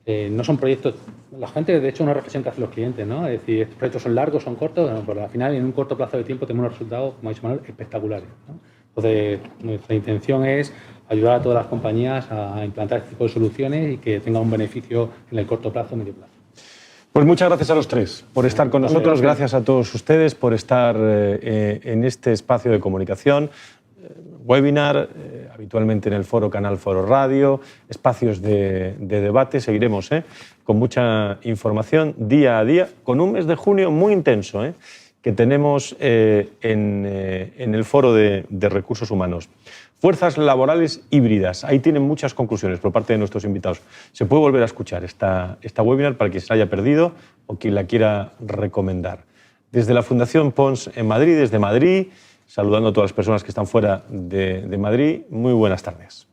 no son proyectos... La gente, de hecho, es una reflexión que hacen los clientes, ¿no? Es decir, estos proyectos son largos, son cortos, pero al final en un corto plazo de tiempo tenemos unos resultados, como ha dicho Manuel, espectaculares, ¿no? Entonces, nuestra intención es ayudar a todas las compañías a implantar este tipo de soluciones y que tengan un beneficio en el corto plazo o medio plazo. Pues muchas gracias a los tres por estar con nosotros, gracias a todos ustedes por estar en este espacio de comunicación, webinar, habitualmente en el foro Canal Foro Radio, espacios de debate. Seguiremos con mucha información día a día, con un mes de junio muy intenso que tenemos en el foro de recursos humanos. Fuerzas laborales híbridas. Ahí tienen muchas conclusiones por parte de nuestros invitados. Se puede volver a escuchar esta webinar para quien se la haya perdido o quien la quiera recomendar. Desde la Fundación Pons en Madrid, desde Madrid, saludando a todas las personas que están fuera de Madrid, muy buenas tardes.